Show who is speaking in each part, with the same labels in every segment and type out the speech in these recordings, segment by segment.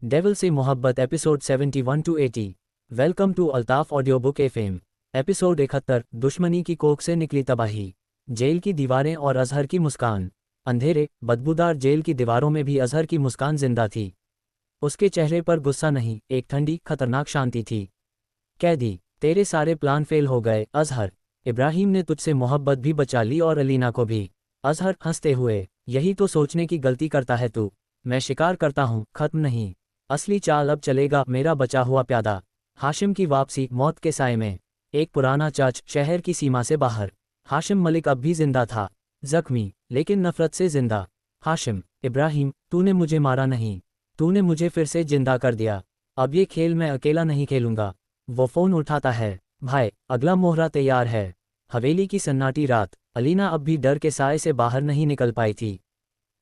Speaker 1: Devil से मोहब्बत episode 71 to 80। Welcome to Altaf audio book FM. Episode 71। दुश्मनी की कोख से निकली तबाही। जेल की दीवारें और अजहर की मुस्कान। अंधेरे बदबूदार जेल की दीवारों में भी अजहर की मुस्कान जिंदा थी। उसके चेहरे पर गुस्सा नहीं, एक ठंडी खतरनाक शांति थी। कैदी, तेरे सारे प्लान फेल हो गए अजहर। इब्राहिम ने तुझसे मोहब्बत भी बचा ली और अलीना को भी। अजहर हंसते हुए, यही तो सोचने की गलती करता है तू। मैं शिकार करता हूँ, खत्म नहीं। असली चाल अब चलेगा मेरा बचा हुआ प्यादा। हाशिम की वापसी मौत के साए में। एक पुराना चर्च शहर की सीमा से बाहर। हाशिम मलिक अब भी जिंदा था, जख्मी लेकिन नफरत से जिंदा। हाशिम, इब्राहिम, तूने मुझे मारा नहीं, तूने मुझे फिर से जिंदा कर दिया। अब ये खेल मैं अकेला नहीं खेलूंगा। वो फोन उठाता है, भाई अगला मोहरा तैयार है। हवेली की सन्नाटी रात। अलीना अब भी डर के साए से बाहर नहीं निकल पाई थी।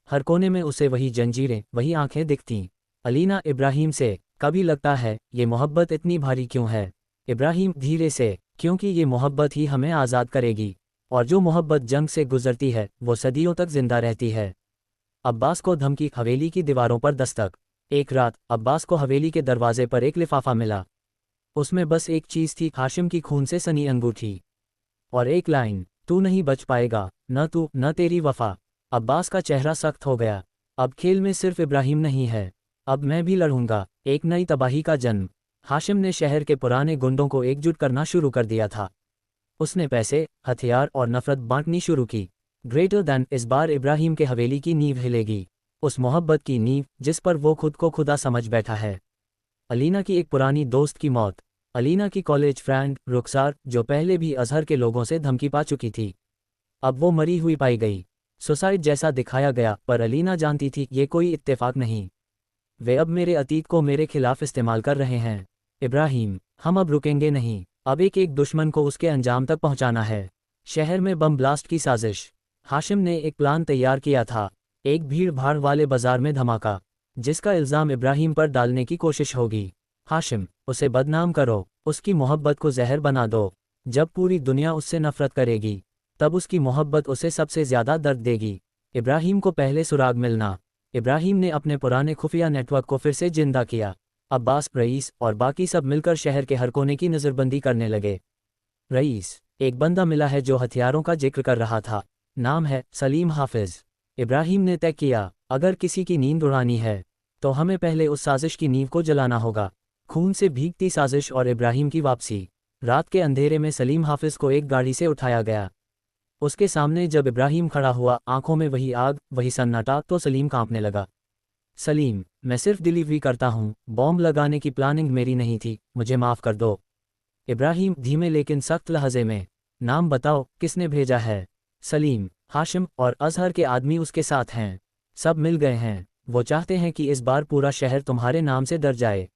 Speaker 1: हर कोने में उसे वही जंजीरें, वही आंखें दिखतीं। अलीना इब्राहिम से, कभी लगता है ये मोहब्बत इतनी भारी क्यों है। इब्राहिम धीरे से, क्योंकि ये मोहब्बत ही हमें आज़ाद करेगी। और जो मोहब्बत जंग से गुजरती है वो सदियों तक जिंदा रहती है। अब्बास को धमकी। हवेली की दीवारों पर दस्तक। एक रात अब्बास को हवेली के दरवाजे पर एक लिफाफा मिला। उसमें बस एक चीज़ थी, हाशिम की खून से सनी अंगूठी और एक लाइन, तू नहीं बच पाएगा, न तू न तेरी वफा। अब्बास का चेहरा सख्त हो गया। अब खेल में सिर्फ इब्राहिम नहीं है, अब मैं भी लड़ूंगा। एक नई तबाही का जन्म। हाशिम ने शहर के पुराने गुंडों को एकजुट करना शुरू कर दिया था। उसने पैसे, हथियार और नफरत बांटनी शुरू की। ग्रेटर दैन, इस बार इब्राहिम के हवेली की नींव हिलेगी। उस मोहब्बत की नींव जिस पर वो खुद को खुदा समझ बैठा है। अलीना की एक पुरानी दोस्त की मौत। अलीना की कॉलेज फ्रेंड रुखसार, जो पहले भी अजहर के लोगों से धमकी पा चुकी थी, अब वो मरी हुई पाई गई। सुसाइड जैसा दिखाया गया, पर अलीना जानती थी ये कोई इत्तेफाक नहीं। वे अब मेरे अतीत को मेरे खिलाफ इस्तेमाल कर रहे हैं। इब्राहिम, हम अब रुकेंगे नहीं। अब एक एक दुश्मन को उसके अंजाम तक पहुंचाना है। शहर में बम ब्लास्ट की साजिश। हाशिम ने एक प्लान तैयार किया था। एक भीड़ भाड़ वाले बाजार में धमाका, जिसका इल्ज़ाम इब्राहिम पर डालने की कोशिश होगी। हाशिम, उसे बदनाम करो, उसकी मोहब्बत को जहर बना दो। जब पूरी दुनिया उससे नफरत करेगी, तब उसकी मोहब्बत उसे सबसे ज़्यादा दर्द देगी। इब्राहिम को पहले सुराग मिलना। इब्राहिम ने अपने पुराने खुफिया नेटवर्क को फिर से जिंदा किया। अब्बास, रईस और बाकी सब मिलकर शहर के हर कोने की नज़रबंदी करने लगे। रईस, एक बंदा मिला है जो हथियारों का जिक्र कर रहा था। नाम है सलीम हाफिज। इब्राहिम ने तय किया, अगर किसी की नींद उड़ानी है तो हमें पहले उस साजिश की नींव को जलाना होगा। खून से भीगती साजिश और इब्राहिम की वापसी। रात के अंधेरे में सलीम हाफिज को एक गाड़ी से उठाया गया। उसके सामने जब इब्राहिम खड़ा हुआ, आंखों में वही आग, वही सन्नाटा, तो सलीम कांपने लगा। सलीम, मैं सिर्फ डिलीवरी करता हूँ, बॉम्ब लगाने की प्लानिंग मेरी नहीं थी, मुझे माफ़ कर दो। इब्राहिम धीमे लेकिन सख्त लहजे में, नाम बताओ, किसने भेजा है। सलीम, हाशिम और अजहर के आदमी उसके साथ हैं। सब मिल गए हैं, वो चाहते हैं कि इस बार पूरा शहर तुम्हारे नाम से डर जाए।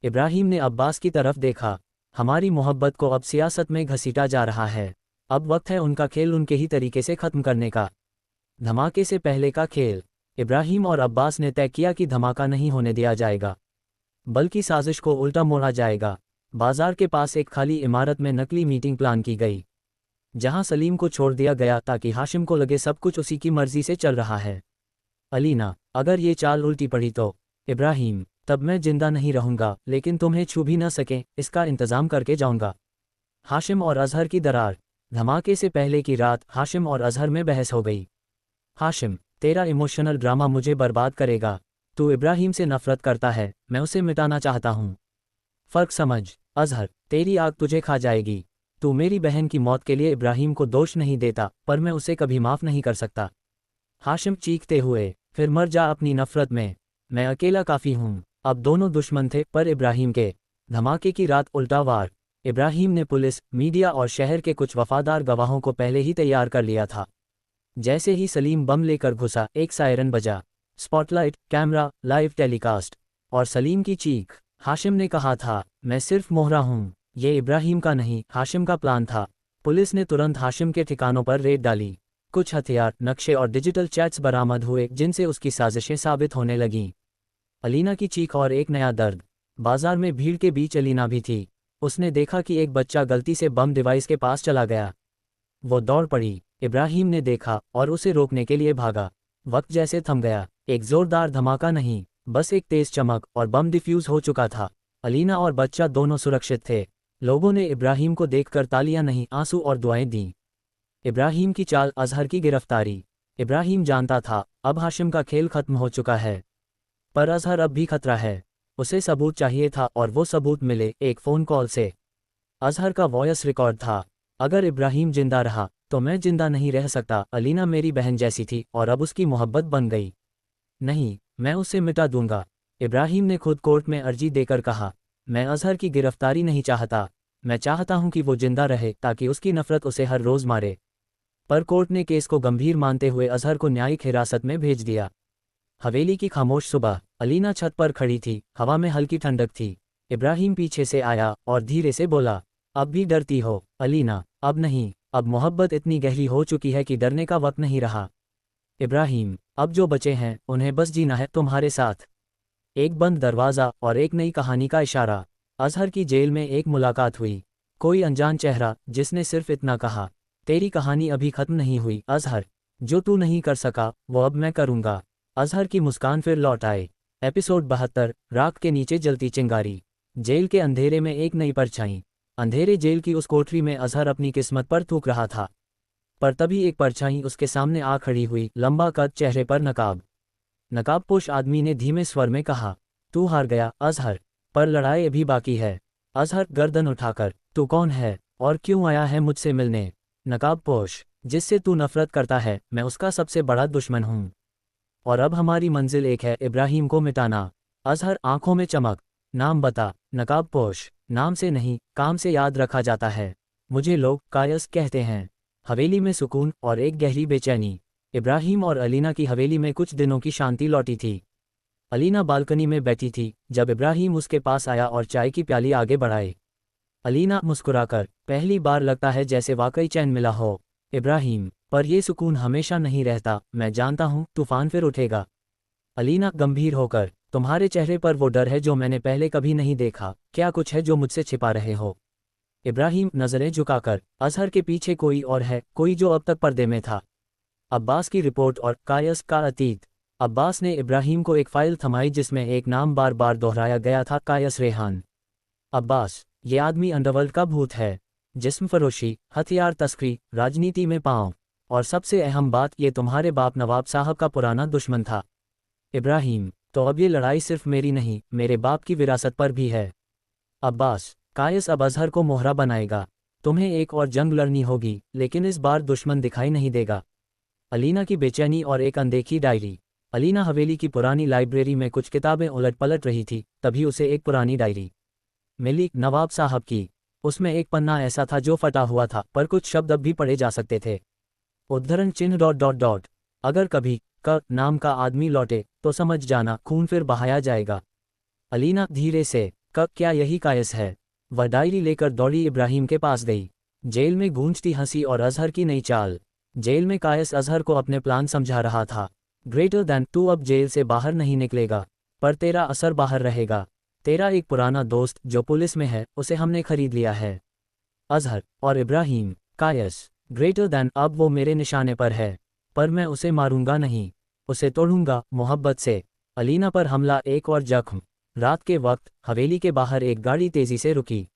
Speaker 1: इब्राहिम ने अब्बास की तरफ देखा। हमारी मोहब्बत को अब सियासत में घसीटा जा रहा है। अब वक्त है उनका खेल उनके ही तरीके से ख़त्म करने का। धमाके से पहले का खेल। इब्राहिम और अब्बास ने तय किया कि धमाका नहीं होने दिया जाएगा, बल्कि साजिश को उल्टा मोड़ा जाएगा। बाजार के पास एक खाली इमारत में नकली मीटिंग प्लान की गई, जहां सलीम को छोड़ दिया गया ताकि हाशिम को लगे सब कुछ उसी की मर्जी से चल रहा है। अलीना, अगर ये चाल उल्टी पड़ी तो। इब्राहिम, तब मैं जिंदा नहीं रहूंगा, लेकिन तुम्हें छू भी न सकें इसका इंतज़ाम करके जाऊंगा। हाशिम और अजहर की दरार। धमाके से पहले की रात हाशिम और अजहर में बहस हो गई। हाशिम, तेरा इमोशनल ड्रामा मुझे बर्बाद करेगा। तू इब्राहिम से नफरत करता है, मैं उसे मिटाना चाहता हूँ। फ़र्क समझ। अजहर, तेरी आग तुझे खा जाएगी। तू मेरी बहन की मौत के लिए इब्राहिम को दोष नहीं देता, पर मैं उसे कभी माफ़ नहीं कर सकता। हाशिम चीखते हुए, फिर मर जा अपनी नफरत में, मैं अकेला काफ़ी हूँ। अब दोनों दुश्मन थे, पर इब्राहिम के। धमाके की रात उल्टा वार। इब्राहिम ने पुलिस, मीडिया और शहर के कुछ वफादार गवाहों को पहले ही तैयार कर लिया था। जैसे ही सलीम बम लेकर घुसा, एक सायरन बजा। Spotlight, camera, live telecast. और सलीम की चीख। हाशिम ने कहा था, मैं सिर्फ मोहरा हूँ, ये इब्राहिम का नहीं, हाशिम का प्लान था। पुलिस ने तुरंत हाशिम के ठिकानों पर रेड डाली। कुछ हथियार, नक्शे और डिजिटल चैट्स बरामद हुए, जिनसे उसकी साजिशें साबित होने लगीं। अलीना की चीख और एक नया दर्द। बाजार में भीड़ के बीच अलीना भी थी। उसने देखा कि एक बच्चा गलती से बम डिवाइस के पास चला गया। वो दौड़ पड़ी। इब्राहिम ने देखा और उसे रोकने के लिए भागा। वक्त जैसे थम गया। एक जोरदार धमाका नहीं, बस एक तेज चमक और बम डिफ्यूज हो चुका था। अलीना और बच्चा दोनों सुरक्षित थे। लोगों ने इब्राहिम को देखकर तालियां नहीं, आंसू और दुआएं दीं। इब्राहिम की चाल, अजहर की गिरफ्तारी। इब्राहिम जानता था अब हाशिम का खेल खत्म हो चुका है, पर अजहर अब भी खतरा है। उसे सबूत चाहिए था और वो सबूत मिले एक फ़ोन कॉल से। अजहर का वॉयस रिकॉर्ड था, अगर इब्राहिम जिंदा रहा तो मैं जिंदा नहीं रह सकता। अलीना मेरी बहन जैसी थी और अब उसकी मोहब्बत बन गई। नहीं, मैं उसे मिटा दूंगा। इब्राहिम ने खुद कोर्ट में अर्जी देकर कहा, मैं अजहर की गिरफ्तारी नहीं चाहता, मैं चाहता हूं कि वो जिंदा रहे ताकि उसकी नफरत उसे हर रोज मारे। पर कोर्ट ने केस को गंभीर मानते हुए अजहर को न्यायिक हिरासत में भेज दिया। हवेली की खामोश सुबह। अलीना छत पर खड़ी थी, हवा में हल्की ठंडक थी। इब्राहिम पीछे से आया और धीरे से बोला, अब भी डरती हो अलीना? अब नहीं, अब मोहब्बत इतनी गहरी हो चुकी है कि डरने का वक्त नहीं रहा। इब्राहिम, अब जो बचे हैं उन्हें बस जीना है तुम्हारे साथ। एक बंद दरवाज़ा और एक नई कहानी का इशारा। अजहर की जेल में एक मुलाकात हुई। कोई अनजान चेहरा जिसने सिर्फ इतना कहा, तेरी कहानी अभी खत्म नहीं हुई अजहर। जो तू नहीं कर सका वो अब मैं करूँगा। अजहर की मुस्कान फिर लौट आए। एपिसोड 72, राख के नीचे जलती चिंगारी। जेल के अंधेरे में एक नई परछाई। अंधेरे जेल की उस कोठरी में अजहर अपनी किस्मत पर थूक रहा था। पर तभी एक परछाई उसके सामने आ खड़ी हुई, लंबा कद, चेहरे पर नकाब। नकाबपोश आदमी ने धीमे स्वर में कहा, तू हार गया अजहर, पर लड़ाई अभी बाकी है। अजहर गर्दन उठाकर, तू कौन है और क्यों आया है मुझसे मिलने? नकाबपोश, जिससे तू नफरत करता है मैं उसका सबसे बड़ा दुश्मन हूँ, और अब हमारी मंजिल एक है, इब्राहिम को मिटाना। अजहर, आंखों में चमक, नाम बता। नकाबपोश, नाम से नहीं काम से याद रखा जाता है। मुझे लोग कायस कहते हैं। हवेली में सुकून और एक गहरी बेचैनी। इब्राहिम और अलीना की हवेली में कुछ दिनों की शांति लौटी थी। अलीना बालकनी में बैठी थी जब इब्राहिम उसके पास आया और चाय की प्याली आगे बढ़ाए। अलीना मुस्कुराकर, पहली बार लगता है जैसे वाकई चैन मिला हो। इब्राहिम, पर यह सुकून हमेशा नहीं रहता, मैं जानता हूँ, तूफान फिर उठेगा। अलीना गंभीर होकर, तुम्हारे चेहरे पर वो डर है जो मैंने पहले कभी नहीं देखा, क्या कुछ है जो मुझसे छिपा रहे हो? इब्राहिम नजरें झुकाकर, अजहर के पीछे कोई और है, कोई जो अब तक पर्दे में था। अब्बास की रिपोर्ट और कायस का अतीत। अब्बास ने इब्राहिम को एक फाइल थमाई जिसमें एक नाम बार बार दोहराया गया था, कायस रेहान। अब्बास, ये आदमी अंडरवर्ल्ड का भूत है। जिस्म फरोशी, हथियार तस्करी, राजनीति में पांव, और सबसे अहम बात, ये तुम्हारे बाप नवाब साहब का पुराना दुश्मन था। इब्राहिम, तो अब ये लड़ाई सिर्फ मेरी नहीं, मेरे बाप की विरासत पर भी है। अब्बास, कायस अब अजहर को मोहरा बनाएगा। तुम्हें एक और जंग लड़नी होगी, लेकिन इस बार दुश्मन दिखाई नहीं देगा। अलीना की बेचैनी और एक अनदेखी डायरी। अलीना हवेली की पुरानी लाइब्रेरी में कुछ किताबें उलट पलट रही थी, तभी उसे एक पुरानी डायरी मिली, नवाब साहब की। उसमें एक पन्ना ऐसा था जो फटा हुआ था, पर कुछ शब्द अब भी पढ़े जा सकते थे। उद्धरण चिन्ह डॉट डॉट डॉट। अगर कभी क नाम का आदमी लौटे तो समझ जाना खून फिर बहाया जाएगा। अलीना धीरे से, क्या यही कायस है? वह डायरी लेकर दौड़ी इब्राहिम के पास गई। जेल में गूंजती हंसी और अजहर की नई चाल। जेल में कायस अजहर को अपने प्लान समझा रहा था। ग्रेटर दैन, तू अब जेल से बाहर नहीं निकलेगा, पर तेरा असर बाहर रहेगा। तेरा एक पुराना दोस्त जो पुलिस में है, उसे हमने खरीद लिया है। अजहर और इब्राहिम, कायस, ग्रेटर दैन, अब वो मेरे निशाने पर है, पर मैं उसे मारूंगा नहीं, उसे तोड़ूंगा मोहब्बत से। अलीना पर हमला, एक और जख्म। रात के वक्त हवेली के बाहर एक गाड़ी तेजी से रुकी।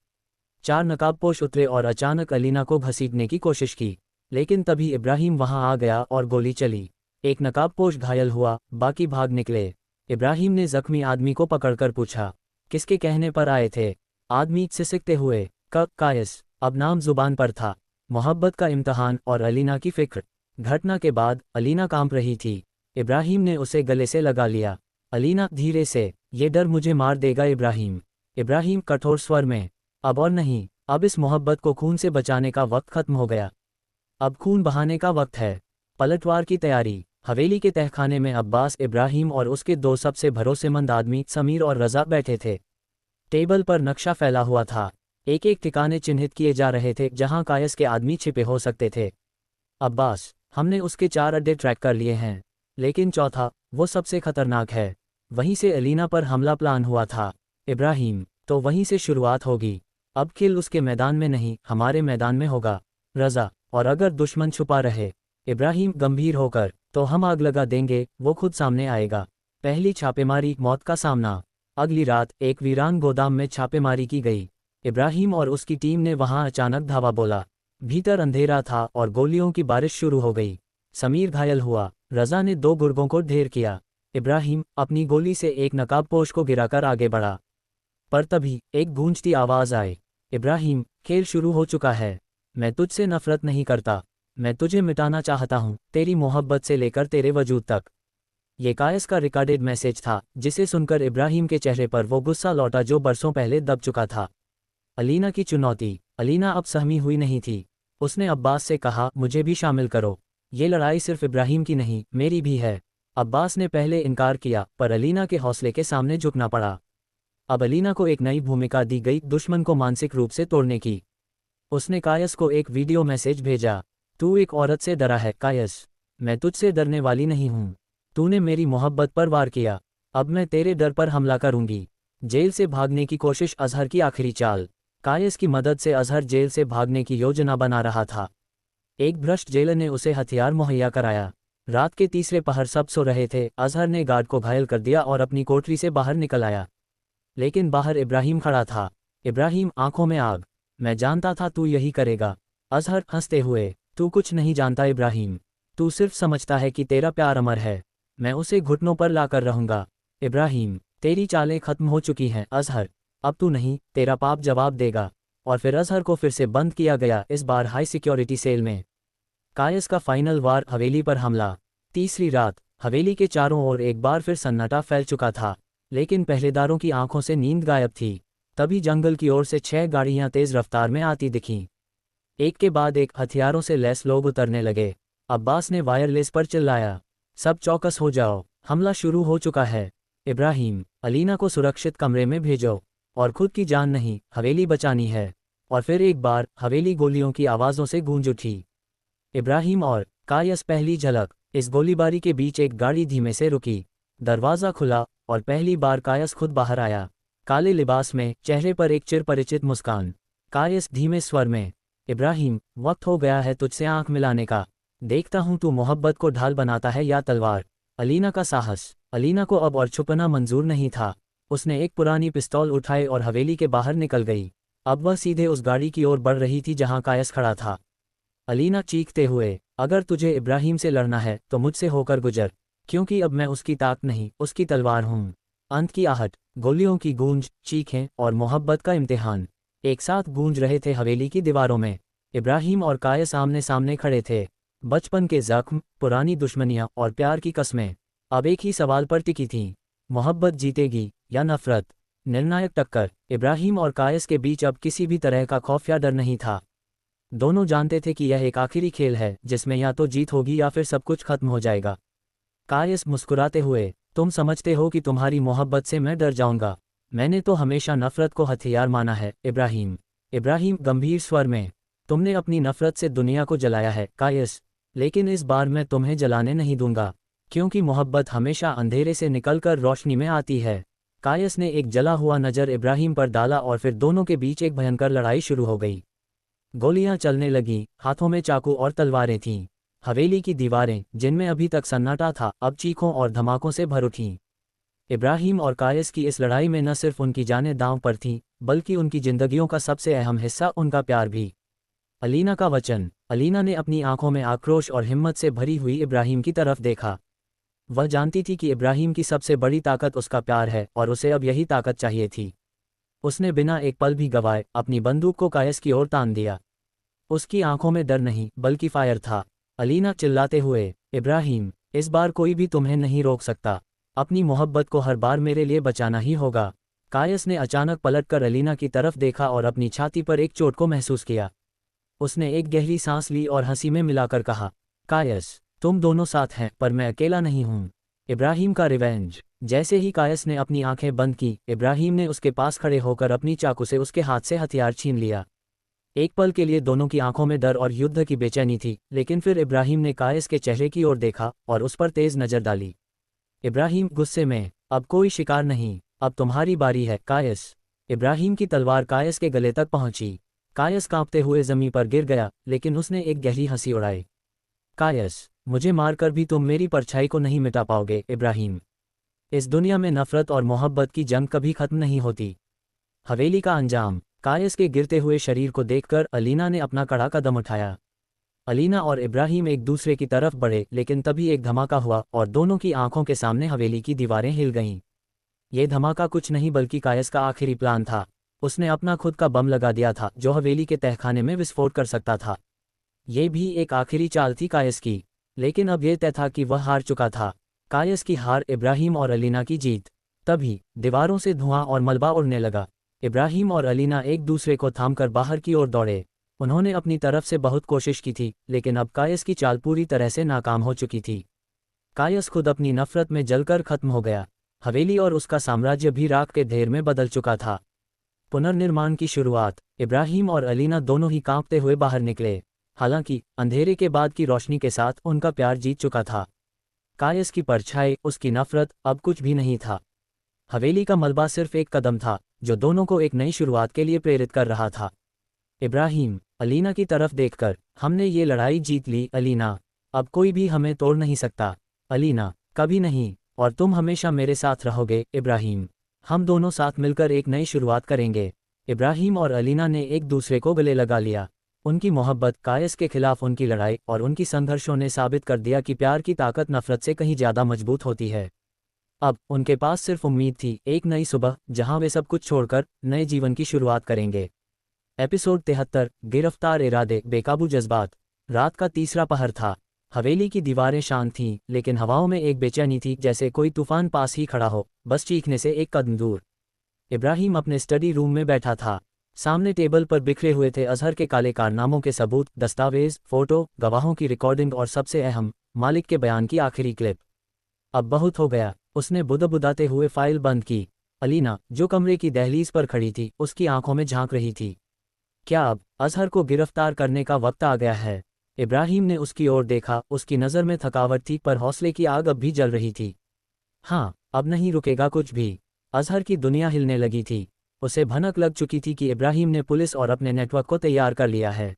Speaker 1: 4 नकाबपोश उतरे और अचानक अलीना को घसीटने की कोशिश की, लेकिन तभी इब्राहिम वहां आ गया और गोली चली। एक नकाबपोश घायल हुआ, बाकी भाग निकले। इब्राहिम ने जख्मी आदमी को पकड़कर पूछा, किसके कहने पर आए थे? आदमी सिसकते हुए, कायस। अब नाम जुबान पर था। मोहब्बत का इम्तहान और अलीना की फिक्र। घटना के बाद अलीना कांप रही थी। इब्राहिम ने उसे गले से लगा लिया। अलीना धीरे से, ये डर मुझे मार देगा इब्राहिम। इब्राहिम कठोर स्वर में, अब और नहीं, अब इस मोहब्बत को खून से बचाने का वक्त खत्म हो गया। अब खून बहाने का वक्त है। पलटवार की तैयारी। हवेली के तहखाने में अब्बास, इब्राहिम और उसके 2 सबसे भरोसेमंद आदमी समीर और रजा बैठे थे। टेबल पर नक्शा फैला हुआ था। एक एक ठिकाने चिन्हित किए जा रहे थे जहां कायस के आदमी छिपे हो सकते थे। अब्बास, हमने उसके 4 अड्डे ट्रैक कर लिए हैं, लेकिन चौथा, वो सबसे खतरनाक है। वहीं से अलीना पर हमला प्लान हुआ था। इब्राहिम, तो वहीं से शुरुआत होगी। अब खेल उसके मैदान में नहीं, हमारे मैदान में होगा। रजा, और अगर दुश्मन छुपा रहे, इब्राहिम गंभीर होकर, तो हम आग लगा देंगे, वो खुद सामने आएगा। पहली छापेमारी, मौत का सामना। अगली रात एक वीरान गोदाम में छापेमारी की गई। इब्राहिम और उसकी टीम ने वहां अचानक धावा बोला। भीतर अंधेरा था और गोलियों की बारिश शुरू हो गई। समीर घायल हुआ। रजा ने 2 गुर्गों को ढेर किया। इब्राहिम अपनी गोली से एक नकाबपोश को गिराकर आगे बढ़ा। पर तभी एक गूंजती आवाज आई। इब्राहिम, खेल शुरू हो चुका है। मैं तुझसे नफरत नहीं करता। मैं तुझे मिटाना चाहता हूं, तेरी मोहब्बत से लेकर तेरे वजूद तक। ये कायस का रिकॉर्डेड मैसेज था, जिसे सुनकर इब्राहिम के चेहरे पर वो गुस्सा लौटा जो बरसों पहले दब चुका था। अलीना की चुनौती। अलीना अब सहमी हुई नहीं थी। उसने अब्बास से कहा, मुझे भी शामिल करो। ये लड़ाई सिर्फ इब्राहिम की नहीं, मेरी भी है। अब्बास ने पहले इनकार किया, पर अलीना के हौसले के सामने झुकना पड़ा। अब अलीना को एक नई भूमिका दी गई, दुश्मन को मानसिक रूप से तोड़ने की। उसने कायस को एक वीडियो मैसेज भेजा। तू एक औरत से डरा है कायस। मैं तुझसे डरने वाली नहीं हूं। तूने मेरी मोहब्बत पर वार किया। अब मैं तेरे डर पर हमला करूंगी। जेल से भागने की कोशिश, अजहर की आखिरी चाल। कायस की मदद से अजहर जेल से भागने की योजना बना रहा था। एक भ्रष्ट जेलर ने उसे हथियार मुहैया कराया। रात के तीसरे पहर सब सो रहे थे। अजहर ने गार्ड को घायल कर दिया और अपनी कोठरी से बाहर निकल आया। लेकिन बाहर इब्राहिम खड़ा था। इब्राहिम, आंखों में आग। मैं जानता था तू यही करेगा। अजहर हंसते हुए, तू कुछ नहीं जानता इब्राहिम। तू सिर्फ समझता है कि तेरा प्यार अमर है। मैं उसे घुटनों पर लाकर रहूंगा। इब्राहिम, तेरी चालें खत्म हो चुकी हैं। अजहर, अब तू नहीं, तेरा पाप जवाब देगा। और फिर अजहर को फिर से बंद किया गया, इस बार हाई सिक्योरिटी सेल में। कायस का फाइनल वार, हवेली पर हमला। तीसरी रात। हवेली के चारों ओर एक बार फिर सन्नाटा फैल चुका था, लेकिन पहरेदारों की आंखों से नींद गायब थी। तभी जंगल की ओर से 6 गाड़ियां तेज रफ्तार में आती दिखीं। एक के बाद एक हथियारों से लैस लोग उतरने लगे। अब्बास ने वायरलेस पर चिल्लाया, सब चौकस हो जाओ, हमला शुरू हो चुका है। इब्राहिम, अलीना को सुरक्षित कमरे में भेजो। और खुद की जान नहीं, हवेली बचानी है। और फिर एक बार हवेली गोलियों की आवाज़ों से गूंज उठी। इब्राहिम और कायस, पहली झलक। इस गोलीबारी के बीच एक गाड़ी धीमे से रुकी। दरवाज़ा खुला और पहली बार कायस खुद बाहर आया। काले लिबास में, चेहरे पर एक चिरपरिचित मुस्कान। कायस धीमे स्वर में, इब्राहिम, वक्त हो गया है तुझसे आंख मिलाने का। देखता हूं तू मोहब्बत को ढाल बनाता है या तलवार। अलीना का साहस। अलीना को अब और छुपना मंजूर नहीं था। उसने एक पुरानी पिस्तौल उठाई और हवेली के बाहर निकल गई। अब वह सीधे उस गाड़ी की ओर बढ़ रही थी जहां कायस खड़ा था। अलीना चीखते हुए, अगर तुझे इब्राहिम से लड़ना है तो मुझसे होकर गुजर, क्योंकि अब मैं उसकी ताक नहीं, उसकी तलवार हूं। अंत की आहट, गोलियों की गूंज, चीखें और मोहब्बत का इम्तिहान एक साथ गूंज रहे थे हवेली की दीवारों में। इब्राहिम और कायस आमने सामने खड़े थे। बचपन के जख्म, पुरानी दुश्मनियां और प्यार की कस्में अब एक ही सवाल पर टिकी थीं, मोहब्बत जीतेगी या नफरत। निर्णायक टक्कर। इब्राहिम और कायस के बीच अब किसी भी तरह का खौफ या डर नहीं था। दोनों जानते थे कि यह एक आखिरी खेल है जिसमें या तो जीत होगी या फिर सब कुछ खत्म हो जाएगा। कायस मुस्कुराते हुए, तुम समझते हो कि तुम्हारी मोहब्बत से मैं डर जाऊंगा। मैंने तो हमेशा नफरत को हथियार माना है इब्राहिम। इब्राहिम गंभीर स्वर में, तुमने अपनी नफरत से दुनिया को जलाया है कायस, लेकिन इस बार मैं तुम्हें जलाने नहीं दूंगा, क्योंकि मोहब्बत हमेशा अंधेरे से निकलकर रोशनी में आती है। कायस ने एक जला हुआ नज़र इब्राहिम पर डाला और फिर दोनों के बीच एक भयंकर लड़ाई शुरू हो गई। गोलियां चलने लगीं, हाथों में चाकू और तलवारें थीं। हवेली की दीवारें, जिनमें अभी तक सन्नाटा था, अब चीखों और धमाकों से भर उठीं। इब्राहिम और कायस की इस लड़ाई में न सिर्फ उनकी जानें दांव पर थीं, बल्कि उनकी जिंदगियों का सबसे अहम हिस्सा उनका प्यार भी। अलीना का वचन। अलीना ने अपनी आंखों में आक्रोश और हिम्मत से भरी हुई इब्राहिम की तरफ देखा। वह जानती थी कि इब्राहिम की सबसे बड़ी ताकत उसका प्यार है और उसे अब यही ताकत चाहिए थी। उसने बिना एक पल भी गवाए अपनी बंदूक को कायस की ओर तान दिया। उसकी आंखों में डर नहीं बल्कि फायर था। अलीना चिल्लाते हुए, इब्राहिम, इस बार कोई भी तुम्हें नहीं रोक सकता। अपनी मोहब्बत को हर बार मेरे लिए बचाना ही होगा। कायस ने अचानक पलटकर अलीना की तरफ देखा और अपनी छाती पर एक चोट को महसूस किया। उसने एक गहरी सांस ली और हंसी में मिलाकर कहा, कायस, तुम दोनों साथ हैं पर मैं अकेला नहीं हूं। इब्राहिम का रिवेंज। जैसे ही कायस ने अपनी आंखें बंद की, इब्राहिम ने उसके पास खड़े होकर अपनी चाकू से उसके हाथ से हथियार छीन लिया। एक पल के लिए दोनों की आंखों में डर और युद्ध की बेचैनी थी, लेकिन फिर इब्राहिम ने कायस के चेहरे की ओर देखा और उस पर तेज नजर डाली। इब्राहिम गुस्से में, अब कोई शिकार नहीं, अब तुम्हारी बारी है कायस। इब्राहिम की तलवार कायस के गले तक पहुंची। कायस कांपते हुए जमीन पर गिर गया, लेकिन उसने एक गहरी हंसी उड़ाई। कायस, मुझे मारकर भी तुम मेरी परछाई को नहीं मिटा पाओगे इब्राहिम। इस दुनिया में नफरत और मोहब्बत की जंग कभी खत्म नहीं होती। हवेली का अंजाम। कायस के गिरते हुए शरीर को देखकर अलीना ने अपना कड़ा कदम उठाया। अलीना और इब्राहिम एक दूसरे की तरफ बढ़े, लेकिन तभी एक धमाका हुआ और दोनों की आंखों के सामने हवेली की दीवारें हिल गईं। ये धमाका कुछ नहीं बल्कि कायस का आखिरी प्लान था। उसने अपना खुद का बम लगा दिया था जो हवेली के तहखाने में विस्फोट कर सकता था। ये भी एक आखिरी चाल थी कायस की, लेकिन अब यह तय था कि वह हार चुका था। कायस की हार, इब्राहिम और अलीना की जीत। तभी दीवारों से धुआं और मलबा उड़ने लगा। इब्राहिम और अलीना एक दूसरे को थामकर बाहर की ओर दौड़े। उन्होंने अपनी तरफ से बहुत कोशिश की थी, लेकिन अब कायस की चाल पूरी तरह से नाकाम हो चुकी थी। कायस खुद अपनी नफरत में जलकर खत्म हो गया। हवेली और उसका साम्राज्य भी राख के ढेर में बदल चुका था। पुनर्निर्माण की शुरुआत। इब्राहिम और अलीना दोनों ही कांपते हुए बाहर निकले। हालांकि अंधेरे के बाद की रोशनी के साथ उनका प्यार जीत चुका था। कायस की परछाई, उसकी नफरत, अब कुछ भी नहीं था। हवेली का मलबा सिर्फ एक कदम था जो दोनों को एक नई शुरुआत के लिए प्रेरित कर रहा था। इब्राहिम अलीना की तरफ देखकर, हमने ये लड़ाई जीत ली अलीना, अब कोई भी हमें तोड़ नहीं सकता। अलीना, कभी नहीं, और तुम हमेशा मेरे साथ रहोगे इब्राहिम। हम दोनों साथ मिलकर एक नई शुरुआत करेंगे। इब्राहिम और अलीना ने एक दूसरे को गले लगा लिया। उनकी मोहब्बत, कायस के खिलाफ उनकी लड़ाई और उनकी संघर्षों ने साबित कर दिया कि प्यार की ताकत नफरत से कहीं ज़्यादा मजबूत होती है। अब उनके पास सिर्फ उम्मीद थी, एक नई सुबह जहां वे सब कुछ छोड़कर नए जीवन की शुरुआत करेंगे। एपिसोड 73, गिरफ्तार इरादे, बेकाबू जज्बात। रात का तीसरा पहर था। हवेली की दीवारें शांत थीं, लेकिन हवाओं में एक बेचैनी थी, जैसे कोई तूफान पास ही खड़ा हो, बस चीखने से एक कदम दूर। इब्राहिम अपने स्टडी रूम में बैठा था। सामने टेबल पर बिखरे हुए थे अजहर के काले कारनामों के सबूत, दस्तावेज, फोटो, गवाहों की रिकॉर्डिंग और सबसे अहम, मालिक के बयान की आखिरी क्लिप। अब बहुत हो गया, उसने बुदबुदाते हुए फाइल बंद की। अलीना, जो कमरे की दहलीज पर खड़ी थी, उसकी आंखों में झांक रही थी। क्या अब अजहर को गिरफ्तार करने का वक्त आ गया है? इब्राहिम ने उसकी ओर देखा, उसकी नज़र में थकावट थी पर हौसले की आग अब भी जल रही थी। हाँ, अब नहीं रुकेगा कुछ भी। अजहर की दुनिया हिलने लगी थी। उसे भनक लग चुकी थी कि इब्राहिम ने पुलिस और अपने नेटवर्क को तैयार कर लिया है।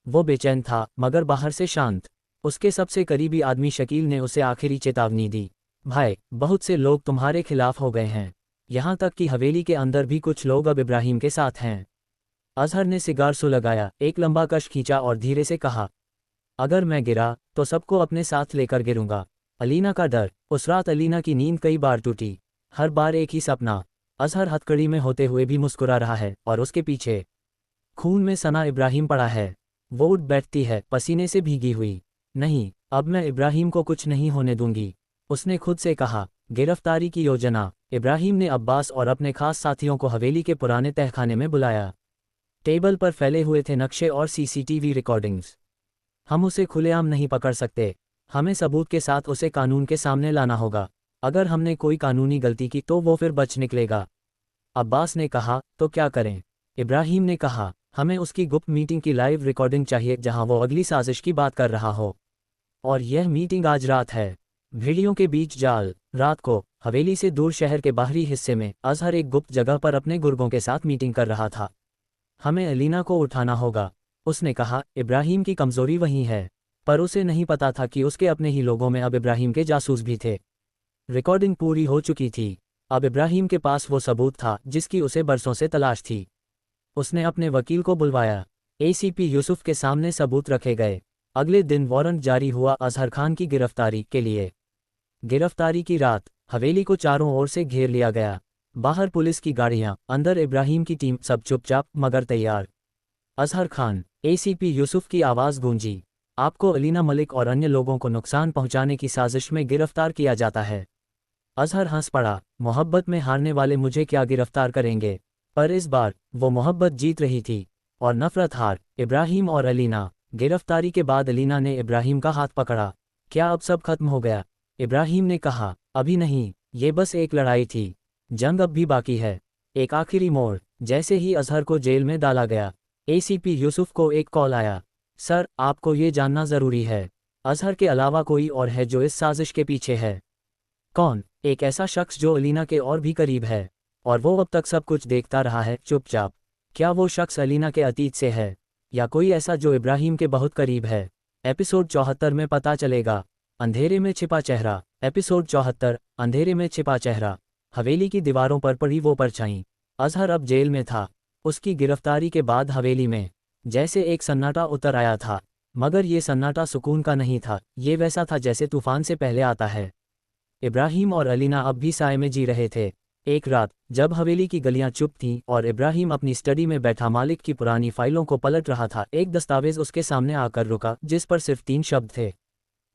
Speaker 1: वो बेचैन था, मगर बाहर से शांत। उसके सबसे करीबी आदमी शकील ने उसे आखिरी चेतावनी दी। भाई, बहुत से लोग तुम्हारे खिलाफ हो गए हैं। यहाँ तक कि हवेली के अंदर भी कुछ लोग अब इब्राहिम के साथ हैं। अजहर ने सिगार सुलगाया, एक लंबा कश खींचा और धीरे से कहा, अगर मैं गिरा तो सबको अपने साथ लेकर गिरूंगा। अलीना का डर। उस रात अलीना की नींद कई बार टूटी। हर बार एक ही सपना, अजहर हथकड़ी में होते हुए भी मुस्कुरा रहा है और उसके पीछे खून में सना इब्राहिम पड़ा है। वो उठ बैठती है, पसीने से भीगी हुई। नहीं, अब मैं इब्राहिम को कुछ नहीं होने दूंगी, उसने खुद से कहा। गिरफ्तारी की योजना। इब्राहिम ने अब्बास और अपने खास साथियों को हवेली के पुराने तहखाने में बुलाया। टेबल पर फैले हुए थे नक्शे और सीसीटीवी रिकॉर्डिंग्स। हम उसे खुलेआम नहीं पकड़ सकते, हमें सबूत के साथ उसे कानून के सामने लाना होगा। अगर हमने कोई कानूनी गलती की तो वो फिर बच निकलेगा। अब्बास ने कहा, तो क्या करें? इब्राहिम ने कहा, हमें उसकी गुप्त मीटिंग की लाइव रिकॉर्डिंग चाहिए जहां वो अगली साजिश की बात कर रहा हो। और यह मीटिंग आज रात है। भीड़ियों के बीच जाल। रात को हवेली से दूर शहर के बाहरी हिस्से में अजहर एक गुप्त जगह पर अपने गुर्गों के साथ मीटिंग कर रहा था। हमें अलीना को उठाना होगा, उसने कहा। इब्राहिम की कमजोरी वही है, पर उसे नहीं पता था कि उसके अपने ही लोगों में अब इब्राहिम के जासूस भी थे। रिकॉर्डिंग पूरी हो चुकी थी। अब इब्राहिम के पास वो सबूत था जिसकी उसे बरसों से तलाश थी। उसने अपने वकील को बुलवाया। एसीपी यूसुफ के सामने सबूत रखे गए। अगले दिन वारंट जारी हुआ अजहर खान की गिरफ्तारी के लिए। गिरफ्तारी की रात हवेली को चारों ओर से घेर लिया गया। बाहर पुलिस की गाड़ियां, अंदर इब्राहिम की टीम, सब चुपचाप मगर तैयार। अजहर खान। एसीपी यूसुफ की आवाज़ गूंजी, आपको अलीना मलिक और अन्य लोगों को नुकसान पहुंचाने की साजिश में गिरफ्तार किया जाता है। अजहर हंस पड़ा, मोहब्बत में हारने वाले मुझे क्या गिरफ्तार करेंगे? पर इस बार वो मोहब्बत जीत रही थी और नफरत हार। इब्राहिम और अलीना। गिरफ्तारी के बाद अलीना ने इब्राहिम का हाथ पकड़ा। क्या अब सब खत्म हो गया? इब्राहिम ने कहा, अभी नहीं, ये बस एक लड़ाई थी, जंग अब भी बाकी है। एक आखिरी मोड़। जैसे ही अजहर को जेल में डाला गया, एसीपी यूसुफ को एक कॉल आया। सर, आपको ये जानना ज़रूरी है, अजहर के अलावा कोई और है जो इस साजिश के पीछे है। कौन? एक ऐसा शख्स जो अलीना के और भी करीब है, और वो अब तक सब कुछ देखता रहा है चुपचाप। क्या वो शख्स अलीना के अतीत से है, या कोई ऐसा जो इब्राहिम के बहुत करीब है? एपिसोड 74 में पता चलेगा। अंधेरे में छिपा चेहरा। एपिसोड 74, अंधेरे में छिपा चेहरा। हवेली की दीवारों पर पड़ी वो परछाई। अजहर अब जेल में था। उसकी गिरफ्तारी के बाद हवेली में जैसे एक सन्नाटा उतर आया था, मगर ये सन्नाटा सुकून का नहीं था, ये वैसा था जैसे तूफान से पहले आता है। इब्राहिम और अलीना अब भी साए में जी रहे थे। एक रात जब हवेली की गलियां चुप थीं और इब्राहिम अपनी स्टडी में बैठा मालिक की पुरानी फाइलों को पलट रहा था, एक दस्तावेज उसके सामने आकर रुका जिस पर सिर्फ 3 शब्द थे।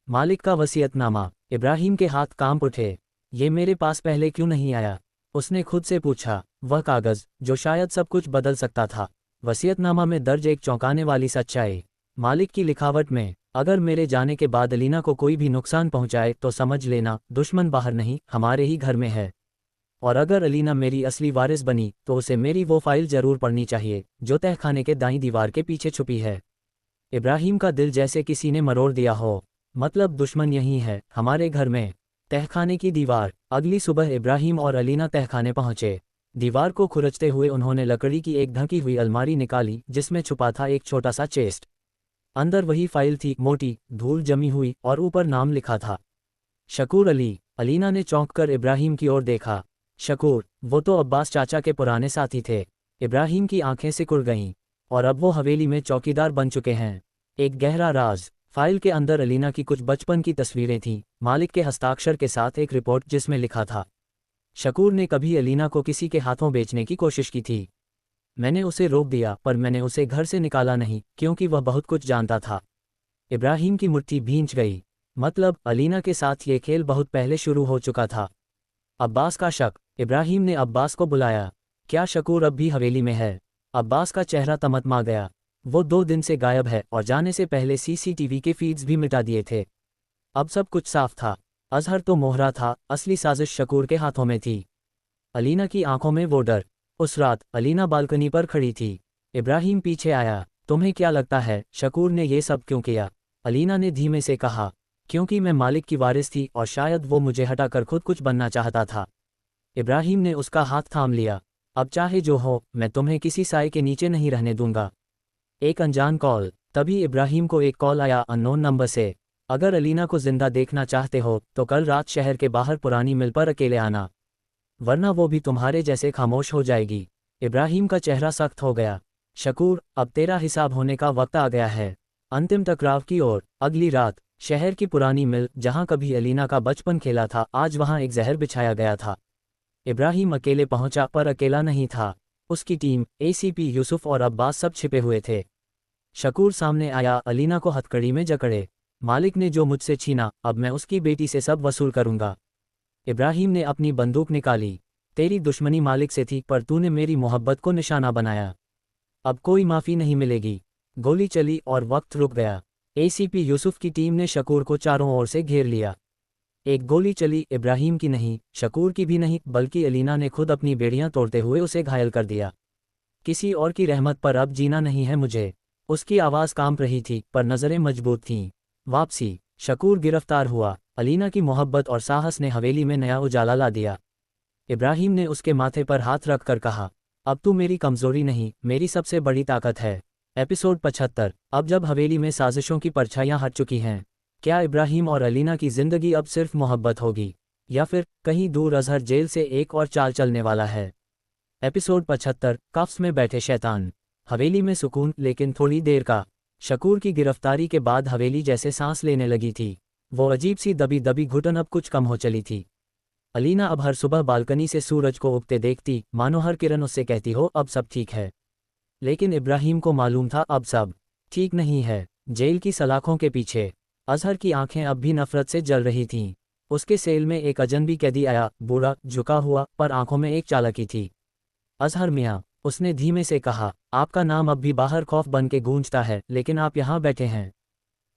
Speaker 1: मालिक का वसीयतनामा। इब्राहिम के हाथ कांप उठे। ये मेरे पास पहले क्यों नहीं आया? उसने खुद से पूछा। वह कागज जो शायद सब कुछ बदल सकता था। वसीयतनामा में दर्ज एक चौंकाने वाली सच्चाई। मालिक की लिखावट में, अगर मेरे जाने के बाद अलीना को कोई भी नुकसान पहुंचाए तो समझ लेना दुश्मन बाहर नहीं, हमारे ही घर में है। और अगर अलीना मेरी असली वारिस बनी तो उसे मेरी वो फाइल जरूर पढ़नी चाहिए जो तहखाने के दाईं दीवार के पीछे छुपी है। इब्राहिम का दिल जैसे किसी ने मरोड़ दिया हो। मतलब दुश्मन यही है, हमारे घर में। तहखाने की दीवार। अगली सुबह इब्राहिम और अलीना तहखाने पहुंचे। दीवार को खुरचते हुए उन्होंने लकड़ी की एक ढकी हुई अलमारी निकाली जिसमें छुपा था एक छोटा सा चेस्ट। अंदर वही फाइल थी, मोटी, धूल जमी हुई, और ऊपर नाम लिखा था, शकूर अली। अलीना ने चौंक कर इब्राहिम की ओर देखा। शकूर, वो तो अब्बास चाचा के पुराने साथी थे। इब्राहिम की आंखें सिकुड़ गईं। और अब वो हवेली में चौकीदार बन चुके हैं। एक गहरा राज। फाइल के अंदर अलीना की कुछ बचपन की तस्वीरें थीं, मालिक के हस्ताक्षर के साथ एक रिपोर्ट जिसमें लिखा था, शकूर ने कभी अलीना को किसी के हाथों बेचने की कोशिश की थी। मैंने उसे रोक दिया, पर मैंने उसे घर से निकाला नहीं, क्योंकि वह बहुत कुछ जानता था। इब्राहिम की मुट्ठी भींच गई। मतलब अलीना के साथ ये खेल बहुत पहले शुरू हो चुका था। अब्बास का शक। इब्राहिम ने अब्बास को बुलाया। क्या शकूर अब भी हवेली में है? अब्बास का चेहरा तमतमा गया। वो 2 दिन से गायब है और जाने से पहले सीसीटीवी के फीड्स भी मिटा दिए थे। अब सब कुछ साफ था। अजहर तो मोहरा था, असली साजिश शकूर के हाथों में थी। अलीना की आंखों में वो डर। उस रात अलीना बालकनी पर खड़ी थी। इब्राहिम पीछे आया। तुम्हें क्या लगता है शकूर ने ये सब क्यों किया? अलीना ने धीमे से कहा, क्योंकि मैं मालिक की वारिस थी और शायद वो मुझे हटाकर खुद कुछ बनना चाहता था। इब्राहिम ने उसका हाथ थाम लिया। अब चाहे जो हो, मैं तुम्हें किसी साए के नीचे नहीं रहने दूंगा। एक अनजान कॉल। तभी इब्राहिम को एक कॉल आया अननोन नंबर से। अगर अलीना को जिंदा देखना चाहते हो तो कल रात शहर के बाहर पुरानी मिल पर अकेले आना, वरना वो भी तुम्हारे जैसे खामोश हो जाएगी। इब्राहिम का चेहरा सख्त हो गया। शकूर, अब तेरा हिसाब होने का वक्त आ गया है। अंतिम टकराव की ओर। अगली रात शहर की पुरानी मिल जहां कभी अलीना का बचपन खेला था, आज वहां एक जहर बिछाया गया था। इब्राहिम अकेले पहुंचा, पर अकेला नहीं था। उसकी टीम, एसीपी यूसुफ और अब्बास सब छिपे हुए थे। शकूर सामने आया, अलीना को हथकड़ी में जकड़े। मालिक ने जो मुझसे छीना, अब मैं उसकी बेटी से सब वसूल करूंगा। इब्राहिम ने अपनी बंदूक निकाली। तेरी दुश्मनी मालिक से थी, पर तूने मेरी मोहब्बत को निशाना बनाया। अब कोई माफ़ी नहीं मिलेगी। गोली चली और वक्त रुक गया। एसीपी यूसुफ की टीम ने शकूर को चारों ओर से घेर लिया। एक गोली चली, इब्राहिम की नहीं, शकूर की भी नहीं, बल्कि अलीना ने खुद अपनी बेड़ियां तोड़ते हुए उसे घायल कर दिया। किसी और की रहमत पर अब जीना नहीं है मुझे। उसकी आवाज़ कांप रही थी, पर नज़रें मजबूत थीं। वापसी। शकूर गिरफ्तार हुआ। अलीना की मोहब्बत और साहस ने हवेली में नया उजाला ला दिया। इब्राहिम ने उसके माथे पर हाथ रखकर कहा, अब तू मेरी कमजोरी नहीं, मेरी सबसे बड़ी ताकत है। एपिसोड 75। अब जब हवेली में साजिशों की परछाइयां हट चुकी हैं, क्या इब्राहिम और अलीना की जिंदगी अब सिर्फ मोहब्बत होगी, या फिर कहीं दूर अजहर जेल से एक और चाल चलने वाला है? एपिसोड 75। कफ्स में बैठे शैतान। हवेली में सुकून, लेकिन थोड़ी देर का। शकूर की गिरफ्तारी के बाद हवेली जैसे सांस लेने लगी थी। वो अजीब सी दबी दबी घुटन अब कुछ कम हो चली थी। अलीना अब हर सुबह बालकनी से सूरज को उगते देखती, मानो हर किरण उससे कहती हो अब सब ठीक है। लेकिन इब्राहिम को मालूम था अब सब ठीक नहीं है। जेल की सलाखों के पीछे अजहर की आंखें अब भी नफरत से जल रही थीं। उसके सेल में एक अजनबी कैदी आया, बूढ़ा, झुका हुआ, पर आंखों में एक चालाकी थी। अजहर मियाँ, उसने धीमे से कहा, आपका नाम अब भी बाहर खौफ बन के गूंजता है, लेकिन आप यहाँ बैठे हैं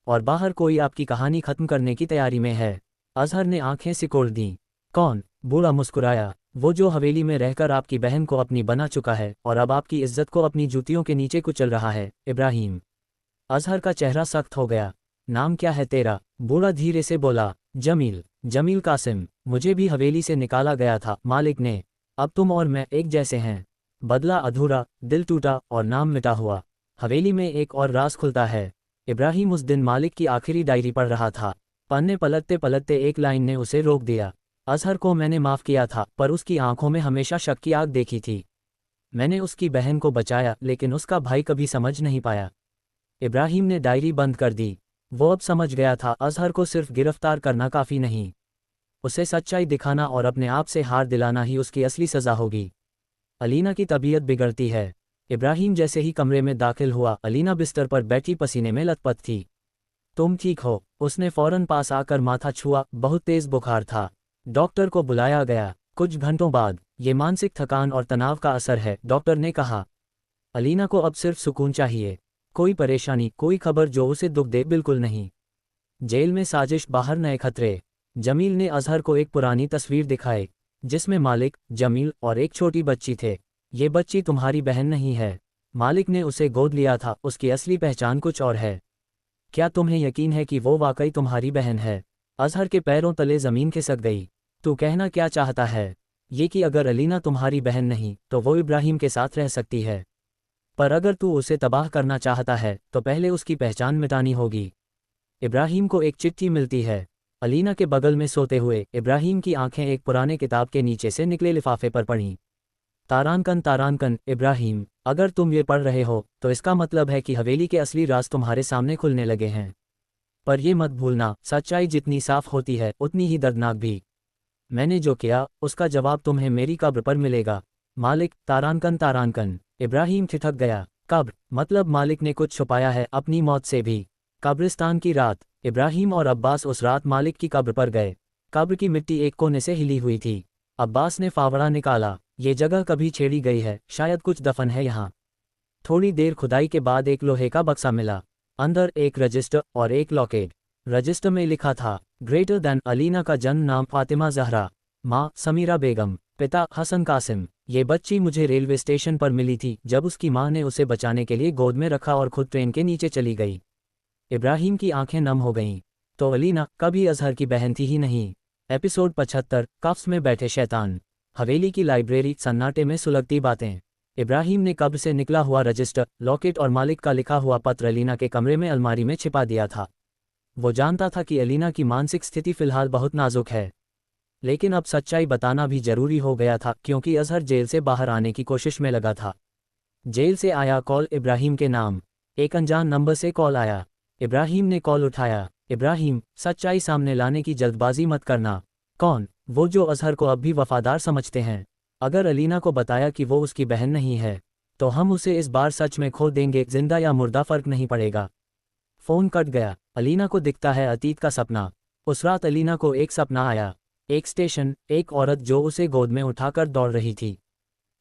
Speaker 1: और बाहर कोई आपकी कहानी खत्म करने की तैयारी में है। अजहर ने आंखें सिकोड़ दीं। कौन? बूढ़ा मुस्कुराया। वो जो हवेली में रहकर आपकी बहन को अपनी बना चुका है और अब आपकी इज्जत को अपनी जूतियों के नीचे कुचल रहा है। इब्राहिम। अजहर का चेहरा सख्त हो गया। नाम क्या है तेरा? बूढ़ा धीरे से बोला, जमील। जमील कासिम। मुझे भी हवेली से निकाला गया था मालिक ने। अब तुम और मैं एक जैसे हैं। बदला अधूरा, दिल टूटा और नाम मिटा हुआ। हवेली में एक और राज खुलता है। इब्राहिम उस दिन मालिक की आखिरी डायरी पढ़ रहा था। पन्ने पलटते पलटते एक लाइन ने उसे रोक दिया। अजहर को मैंने माफ़ किया था, पर उसकी आंखों में हमेशा शक की आग देखी थी। मैंने उसकी बहन को बचाया, लेकिन उसका भाई कभी समझ नहीं पाया। इब्राहिम ने डायरी बंद कर दी। वो अब समझ गया था, अजहर को सिर्फ गिरफ्तार करना काफ़ी नहीं, उसे सच्चाई दिखाना और अपने आप से हार दिलाना ही उसकी असली सज़ा होगी। अलीना की तबीयत बिगड़ती है। इब्राहिम जैसे ही कमरे में दाखिल हुआ, अलीना बिस्तर पर बैठी पसीने में लथपथ थी। तुम ठीक हो? उसने फौरन पास आकर माथा छुआ। बहुत तेज बुखार था। डॉक्टर को बुलाया गया। कुछ घंटों बाद, ये मानसिक थकान और तनाव का असर है, डॉक्टर ने कहा। अलीना को अब सिर्फ सुकून चाहिए। कोई परेशानी, कोई खबर जो उसे दुख दे, बिल्कुल नहीं। जेल में साजिश, बाहर नए खतरे। जमील ने अजहर को एक पुरानी तस्वीर दिखाई, जिसमें मालिक, जमील और एक छोटी बच्ची थे। ये बच्ची तुम्हारी बहन नहीं है। मालिक ने उसे गोद लिया था, उसकी असली पहचान कुछ और है। क्या तुम्हें यकीन है कि वो वाकई तुम्हारी बहन है? अजहर के पैरों तले ज़मीन खिसक गई। तू कहना क्या चाहता है? ये कि अगर अलीना तुम्हारी बहन नहीं, तो वो इब्राहिम के साथ रह सकती है। पर अगर तू उसे तबाह करना चाहता है, तो पहले उसकी पहचान मिटानी होगी। इब्राहिम को एक चिट्ठी मिलती है। अलीना के बगल में सोते हुए इब्राहिम की आंखें एक पुराने किताब के नीचे से निकले लिफाफे पर पड़ीं। तारानकन तारानकन, इब्राहिम, अगर तुम ये पढ़ रहे हो, तो इसका मतलब है कि हवेली के असली राज तुम्हारे सामने खुलने लगे हैं। पर ये मत भूलना, सच्चाई जितनी साफ होती है, उतनी ही दर्दनाक भी। मैंने जो किया, उसका जवाब तुम्हें मेरी कब्र पर मिलेगा। मालिक, तारानकन तारानकन। इब्राहिम ठिठक गया। कब्र? मतलब मालिक ने कुछ छुपाया है अपनी मौत से भी। कब्रिस्तान की रात। इब्राहिम और अब्बास उस रात मालिक की कब्र पर गए। कब्र की मिट्टी एक कोने से हिली हुई थी। अब्बास ने फावड़ा निकाला। ये जगह कभी छेड़ी गई है, शायद कुछ दफन है यहाँ। थोड़ी देर खुदाई के बाद एक लोहे का बक्सा मिला। अंदर एक रजिस्टर और एक लॉकेट। रजिस्टर में लिखा था, ग्रेटर दैन अलीना का जन्म नाम फातिमा जहरा, माँ समीरा बेगम, पिता हसन कासिम। ये बच्ची मुझे रेलवे स्टेशन पर मिली थी, जब उसकी माँ ने उसे बचाने के लिए गोद में रखा और खुद ट्रेन के नीचे चली गई। इब्राहिम की आंखें नम हो गईं। तो अलीना कभी अजहर की बहन थी ही नहीं। एपिसोड 75, कफ्स में बैठे शैतान। हवेली की लाइब्रेरी, सन्नाटे में सुलगती बातें। इब्राहिम ने कब्र से निकला हुआ रजिस्टर, लॉकेट और मालिक का लिखा हुआ पत्र अलीना के कमरे में अलमारी में छिपा दिया था। वो जानता था कि अलीना की मानसिक स्थिति फिलहाल बहुत नाजुक है, लेकिन अब सच्चाई बताना भी जरूरी हो गया था, क्योंकि अजहर जेल से बाहर आने की कोशिश में लगा था। जेल से आया कॉल, इब्राहिम के नाम। एक अनजान नंबर से कॉल आया। इब्राहिम ने कॉल उठाया। इब्राहिम, सच्चाई सामने लाने की जल्दबाजी मत करना। कौन? वो जो अजहर को अब भी वफादार समझते हैं। अगर अलीना को बताया कि वो उसकी बहन नहीं है, तो हम उसे इस बार सच में खो देंगे। जिंदा या मुर्दा फर्क नहीं पड़ेगा। फोन कट गया। अलीना को दिखता है अतीत का सपना। उस रात अलीना को एक सपना आया। एक स्टेशन, एक औरत जो उसे गोद में उठाकर दौड़ रही थी।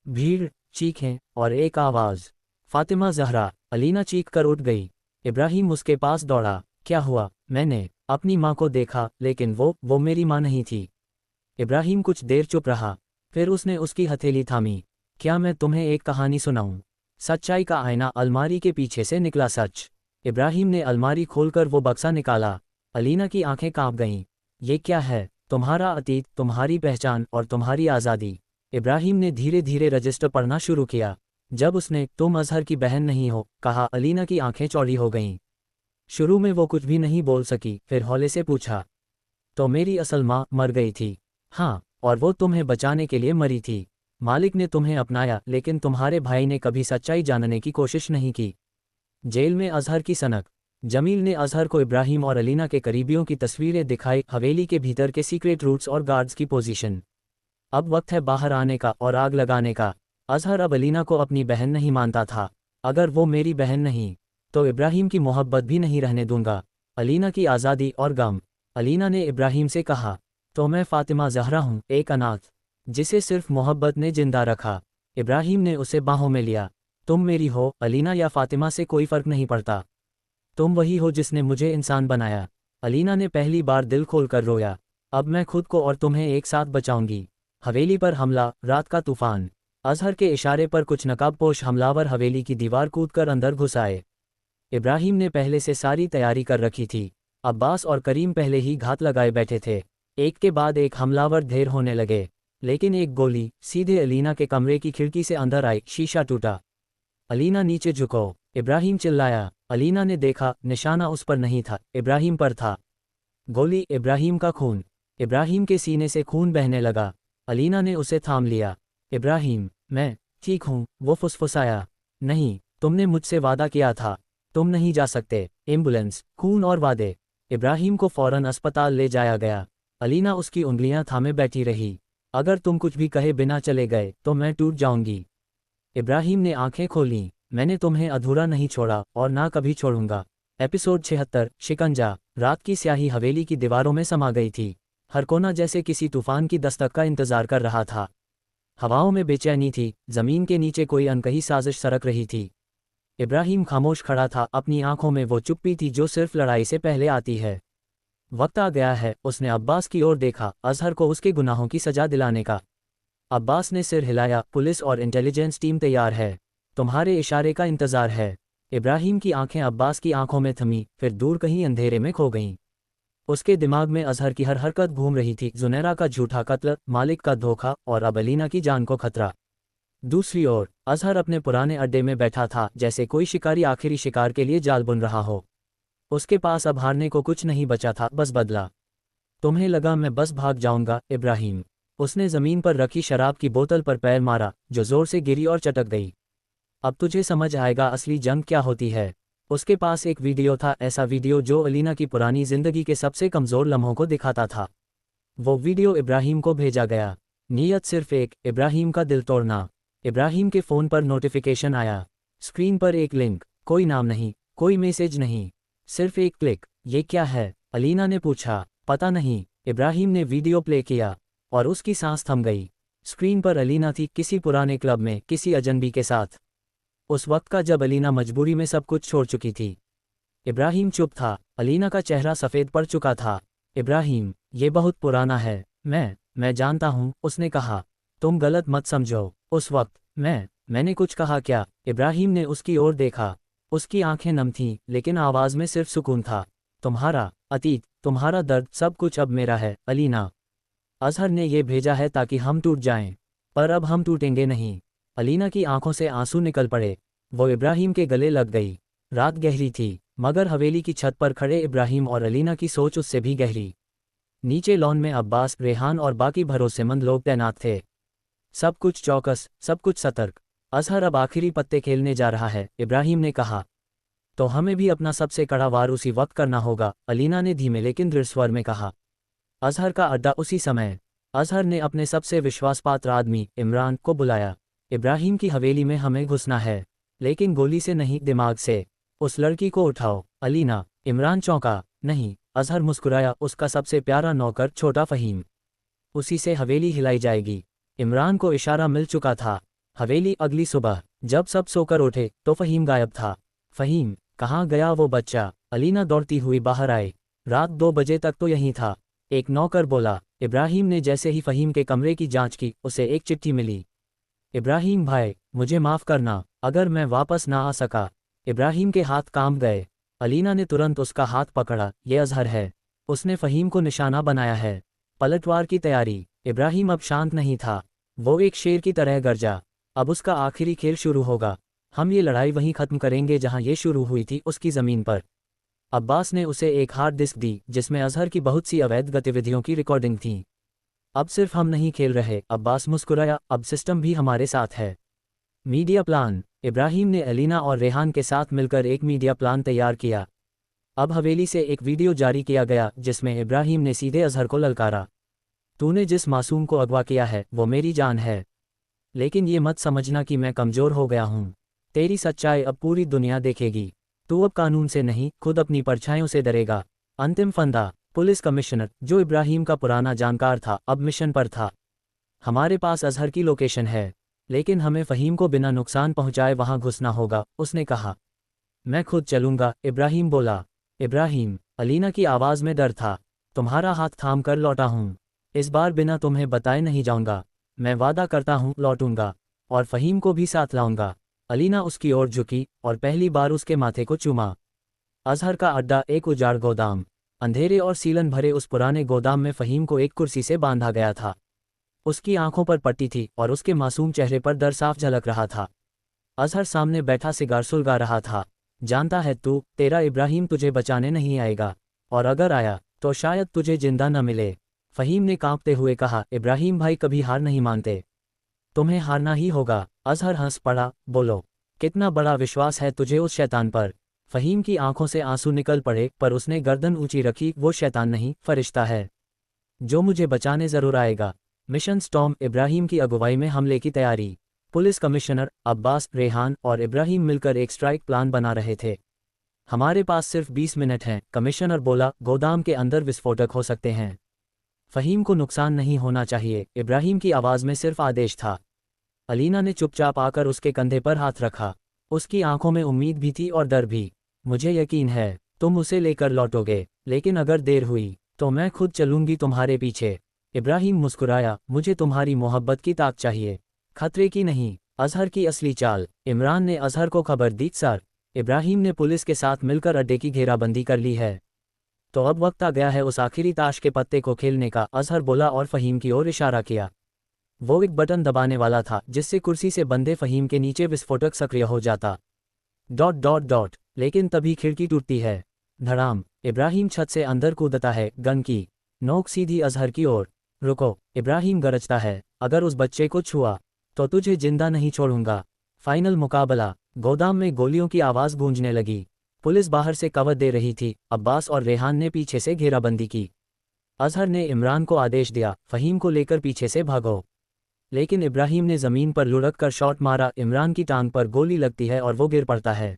Speaker 1: भीड़, चीखें और एक आवाज़, फातिमा जहरा। अलीना चीख कर उठ गई। इब्राहिम उसके पास दौड़ा। क्या हुआ? मैंने अपनी माँ को देखा, लेकिन वो मेरी माँ नहीं थी। इब्राहिम कुछ देर चुप रहा, फिर उसने उसकी हथेली थामी। क्या मैं तुम्हें एक कहानी सुनाऊं? सच्चाई का आईना। अलमारी के पीछे से निकला सच। इब्राहिम ने अलमारी खोलकर वो बक्सा निकाला। अलीना की आंखें कांप गईं। ये क्या है? तुम्हारा अतीत, तुम्हारी पहचान और तुम्हारी आज़ादी। इब्राहिम ने धीरे धीरे रजिस्टर पढ़ना शुरू किया। जब उसने तुम अजहर की बहन नहीं हो कहा, अलीना की आंखें चौड़ी हो गईं। शुरू में वो कुछ भी नहीं बोल सकी, फिर हौले से पूछा, तो मेरी असल माँ मर गई थी? हाँ, और वो तुम्हें बचाने के लिए मरी थी। मालिक ने तुम्हें अपनाया, लेकिन तुम्हारे भाई ने कभी सच्चाई जानने की कोशिश नहीं की। जेल में अजहर की सनक। जमील ने अजहर को इब्राहिम और अलीना के करीबियों की तस्वीरें दिखाई, हवेली के भीतर के सीक्रेट रूट्स और गार्ड्स की पोजीशन। अब वक्त है बाहर आने का और आग लगाने का। अजहर अब अलीना को अपनी बहन नहीं मानता था। अगर वो मेरी बहन नहीं, तो इब्राहिम की मोहब्बत भी नहीं रहने दूंगा। अलीना की आज़ादी और गम। अलीना ने इब्राहिम से कहा, तो मैं फातिमा जहरा हूँ, एक अनाथ जिसे सिर्फ मोहब्बत ने जिंदा रखा। इब्राहिम ने उसे बाहों में लिया। तुम मेरी हो, अलीना या फातिमा से कोई फ़र्क नहीं पड़ता। तुम वही हो जिसने मुझे इंसान बनाया। अलीना ने पहली बार दिल खोलकर रोया। अब मैं खुद को और तुम्हें एक साथ बचाऊंगी। हवेली पर हमला, रात का तूफान। अजहर के इशारे पर कुछ नकाबपोश हमलावर हवेली की दीवार कूदकर अंदर घुस आए। इब्राहिम ने पहले से सारी तैयारी कर रखी थी। अब्बास और करीम पहले ही घात लगाए बैठे थे। एक के बाद एक हमलावर ढेर होने लगे, लेकिन एक गोली सीधे अलीना के कमरे की खिड़की से अंदर आई। शीशा टूटा। अलीना नीचे झुको, इब्राहिम चिल्लाया। अलीना ने देखा, निशाना उस पर नहीं था, इब्राहिम पर था। गोली, इब्राहिम का खून। इब्राहिम के सीने से खून बहने लगा। अलीना ने उसे थाम लिया। इब्राहिम, मैं ठीक हूँ, वो फुसफुसाया। नहीं, तुमने मुझसे वादा किया था। तुम नहीं जा सकते। एम्बुलेंस, खून और वादे। इब्राहिम को फौरन अस्पताल ले जाया गया। अलीना उसकी उंगलियां थामे बैठी रही। अगर तुम कुछ भी कहे बिना चले गए तो मैं टूट जाऊंगी। इब्राहिम ने आंखें खोलीं। मैंने तुम्हें अधूरा नहीं छोड़ा और ना कभी छोड़ूंगा। एपिसोड 76, शिकंजा। रात की स्याही हवेली की दीवारों में समा गई थी। हर कोना जैसे किसी तूफान की दस्तक का इंतजार कर रहा था। हवाओं में बेचैनी थी, जमीन के नीचे कोई अनकही साजिश सरक रही थी। इब्राहिम खामोश खड़ा था, अपनी आंखों में वो चुप्पी थी जो सिर्फ लड़ाई से पहले आती है। वक्त आ गया है, उसने अब्बास की ओर देखा, अजहर को उसके गुनाहों की सजा दिलाने का। अब्बास ने सिर हिलाया। पुलिस और इंटेलिजेंस टीम तैयार है। तुम्हारे इशारे का इंतजार है। इब्राहिम की आंखें अब्बास की आंखों में थमीं, फिर दूर कहीं अंधेरे में खो गईं। उसके दिमाग में अजहर की हर हरकत घूम रही थी। जुनैरा का झूठा कत्ल, मालिक का धोखा और अब अलीना की जान को खतरा। दूसरी ओर अजहर अपने पुराने अड्डे में बैठा था, जैसे कोई शिकारी आखिरी शिकार के लिए जाल बुन रहा हो। उसके पास अब हारने को कुछ नहीं बचा था, बस बदला। तुम्हें लगा मैं बस भाग जाऊंगा, इब्राहिम? उसने जमीन पर रखी शराब की बोतल पर पैर मारा, जो जोर से गिरी और चटक गई। अब तुझे समझ आएगा असली जंग क्या होती है। उसके पास एक वीडियो था, ऐसा वीडियो जो अलीना की पुरानी जिंदगी के सबसे कमजोर लम्हों को दिखाता था। वो वीडियो इब्राहिम को भेजा गया। नीयत सिर्फ एक, इब्राहिम का दिल तोड़ना। इब्राहिम के फ़ोन पर नोटिफिकेशन आया। स्क्रीन पर एक लिंक, कोई नाम नहीं, कोई मैसेज नहीं, सिर्फ एक क्लिक। ये क्या है? अलीना ने पूछा। पता नहीं। इब्राहिम ने वीडियो प्ले किया और उसकी सांस थम गई। स्क्रीन पर अलीना थी, किसी पुराने क्लब में, किसी अजनबी के साथ। उस वक्त का जब अलीना मजबूरी में सब कुछ छोड़ चुकी थी। इब्राहिम चुप था। अलीना का चेहरा सफ़ेद पड़ चुका था। इब्राहिम, ये बहुत पुराना है। मैं जानता हूँ, उसने कहा। तुम गलत मत समझो। उस वक्त मैंने कुछ कहा क्या? इब्राहिम ने उसकी ओर देखा। उसकी आंखें नम थीं, लेकिन आवाज़ में सिर्फ सुकून था। तुम्हारा अतीत, तुम्हारा दर्द, सब कुछ अब मेरा है, अलीना। अजहर ने ये भेजा है ताकि हम टूट जाएं, पर अब हम टूटेंगे नहीं। अलीना की आंखों से आंसू निकल पड़े। वो इब्राहिम के गले लग गई। रात गहरी थी, मगर हवेली की छत पर खड़े इब्राहिम और अलीना की सोच उससे भी गहरी। नीचे लॉन में अब्बास, रेहान और बाकी भरोसेमंद लोग तैनात थे। सब कुछ चौकस, सब कुछ सतर्क। अजहर अब आखिरी पत्ते खेलने जा रहा है, इब्राहिम ने कहा। तो हमें भी अपना सबसे कड़ा वार उसी वक्त करना होगा, अलीना ने धीमे लेकिन दृढ़ स्वर में कहा। अजहर का अड्डा उसी समय। अजहर ने अपने सबसे विश्वासपात्र आदमी इमरान को बुलाया। इब्राहिम की हवेली में हमें घुसना है, लेकिन गोली से नहीं, दिमाग से। उस लड़की को उठाओ, अलीना। इमरान चौंका। नहीं। अजहर मुस्कुराया। उसका सबसे प्यारा नौकर, छोटा फ़हीम। उसी से हवेली हिलाई जाएगी। इमरान को इशारा मिल चुका था। हवेली। अगली सुबह जब सब सोकर उठे तो फ़हीम गायब था। फ़हीम, कहाँ गया वो बच्चा? अलीना दौड़ती हुई बाहर आए। रात 2 बजे तक तो यहीं था, एक नौकर बोला। इब्राहिम ने जैसे ही फ़हीम के कमरे की जांच की, उसे एक चिट्ठी मिली। इब्राहिम भाई, मुझे माफ़ करना अगर मैं वापस ना आ सका। इब्राहिम के हाथ कांप गए। अलीना ने तुरंत उसका हाथ पकड़ा। ये अजहर है, उसने फ़हीम को निशाना बनाया है। पलटवार की तैयारी। इब्राहिम अब शांत नहीं था। वो एक शेर की तरह गरजा। अब उसका आखिरी खेल शुरू होगा। हम ये लड़ाई वहीं ख़त्म करेंगे जहां ये शुरू हुई थी, उसकी ज़मीन पर। अब्बास ने उसे एक हार्ड डिस्क दी, जिसमें अजहर की बहुत सी अवैध गतिविधियों की रिकॉर्डिंग थी। अब सिर्फ हम नहीं खेल रहे, अब्बास मुस्कुराया, अब सिस्टम भी हमारे साथ है। Media plan. इब्राहिम ने अलीना और रेहान के साथ मिलकर एक मीडिया प्लान तैयार किया। अब हवेली से एक वीडियो जारी किया गया, जिसमें इब्राहिम ने सीधे अजहर को ललकारा। तूने जिस मासूम को अगवा किया है वो मेरी जान है, लेकिन ये मत समझना कि मैं कमज़ोर हो गया हूँ। तेरी सच्चाई अब पूरी दुनिया देखेगी। तू अब कानून से नहीं, खुद अपनी परछाइयों से डरेगा। अंतिम फंदा। पुलिस कमिश्नर, जो इब्राहिम का पुराना जानकार था, अब मिशन पर था। हमारे पास अजहर की लोकेशन है, लेकिन हमें फ़हीम को बिना नुकसान पहुंचाए वहां घुसना होगा, उसने कहा। मैं खुद चलूंगा, इब्राहिम बोला। इब्राहिम, अलीना की आवाज़ में डर था। तुम्हारा हाथ थाम कर लौटा हूँ। इस बार बिना तुम्हें बताए नहीं जाऊंगा। मैं वादा करता हूँ, लौटूंगा और फ़हीम को भी साथ लाऊंगा। अलीना उसकी ओर झुकी और पहली बार उसके माथे को चूमा। अजहर का अड्डा, एक उजाड़ गोदाम। अंधेरे और सीलन भरे उस पुराने गोदाम में फ़हीम को एक कुर्सी से बांधा गया था। उसकी आंखों पर पट्टी थी और उसके मासूम चेहरे पर डर साफ झलक रहा था। अजहर सामने बैठा सिगार सुलगा रहा था। जानता है तू, तेरा इब्राहिम तुझे बचाने नहीं आएगा, और अगर आया तो शायद तुझे जिंदा न मिले। फ़हीम ने कांपते हुए कहा, इब्राहिम भाई कभी हार नहीं मानते। तुम्हें हारना ही होगा। अजहर हंस पड़ा, बोलो, कितना बड़ा विश्वास है तुझे उस शैतान पर। फ़हीम की आंखों से आंसू निकल पड़े, पर उसने गर्दन ऊंची रखी। वो शैतान नहीं, फरिश्ता है, जो मुझे बचाने ज़रूर आएगा। Mission storm. इब्राहिम की अगुवाई में हमले की तैयारी। पुलिस कमिश्नर अब्बास, रेहान और इब्राहिम मिलकर एक स्ट्राइक प्लान बना रहे थे। हमारे पास सिर्फ 20 मिनट हैं, कमिश्नर बोला। गोदाम के अंदर विस्फोटक हो सकते हैं। फ़हीम को नुकसान नहीं होना चाहिए। इब्राहिम की आवाज़ में सिर्फ आदेश था। अलीना ने चुपचाप आकर उसके कंधे पर हाथ रखा। उसकी आंखों में उम्मीद भी थी और डर भी। मुझे यकीन है तुम उसे लेकर लौटोगे, लेकिन अगर देर हुई तो मैं खुद चलूंगी तुम्हारे पीछे। इब्राहिम मुस्कुराया, मुझे तुम्हारी मोहब्बत की ताक चाहिए, खतरे की नहीं। अजहर की असली चाल। इमरान ने अजहर को खबर दी, सर, इब्राहिम ने पुलिस के साथ मिलकर अड्डे की घेराबंदी कर ली है। तो अब वक्त आ गया है उस आखिरी ताश के पत्ते को खेलने का, अजहर बोला और फ़हीम की ओर इशारा किया। वो एक बटन दबाने वाला था जिससे कुर्सी से बंधे फ़हीम के नीचे विस्फोटक सक्रिय हो जाता। Dot dot dot. लेकिन तभी खिड़की टूटती है। धड़ाम। इब्राहिम छत से अंदर कूदता है, गन की नोक सीधी अजहर की ओर। रुको, इब्राहिम गरजता है, अगर उस बच्चे को छुआ तो तुझे जिंदा नहीं छोड़ूंगा। फाइनल मुकाबला। गोदाम में गोलियों की आवाज़ गूंजने लगी। पुलिस बाहर से कवच दे रही थी। अब्बास और रेहान ने पीछे से घेराबंदी की। अजहर ने इमरान को आदेश दिया, फ़हीम को लेकर पीछे से भागो। लेकिन इब्राहिम ने ज़मीन पर लुढ़क कर शॉट मारा। इमरान की टांग पर गोली लगती है और वो गिर पड़ता है।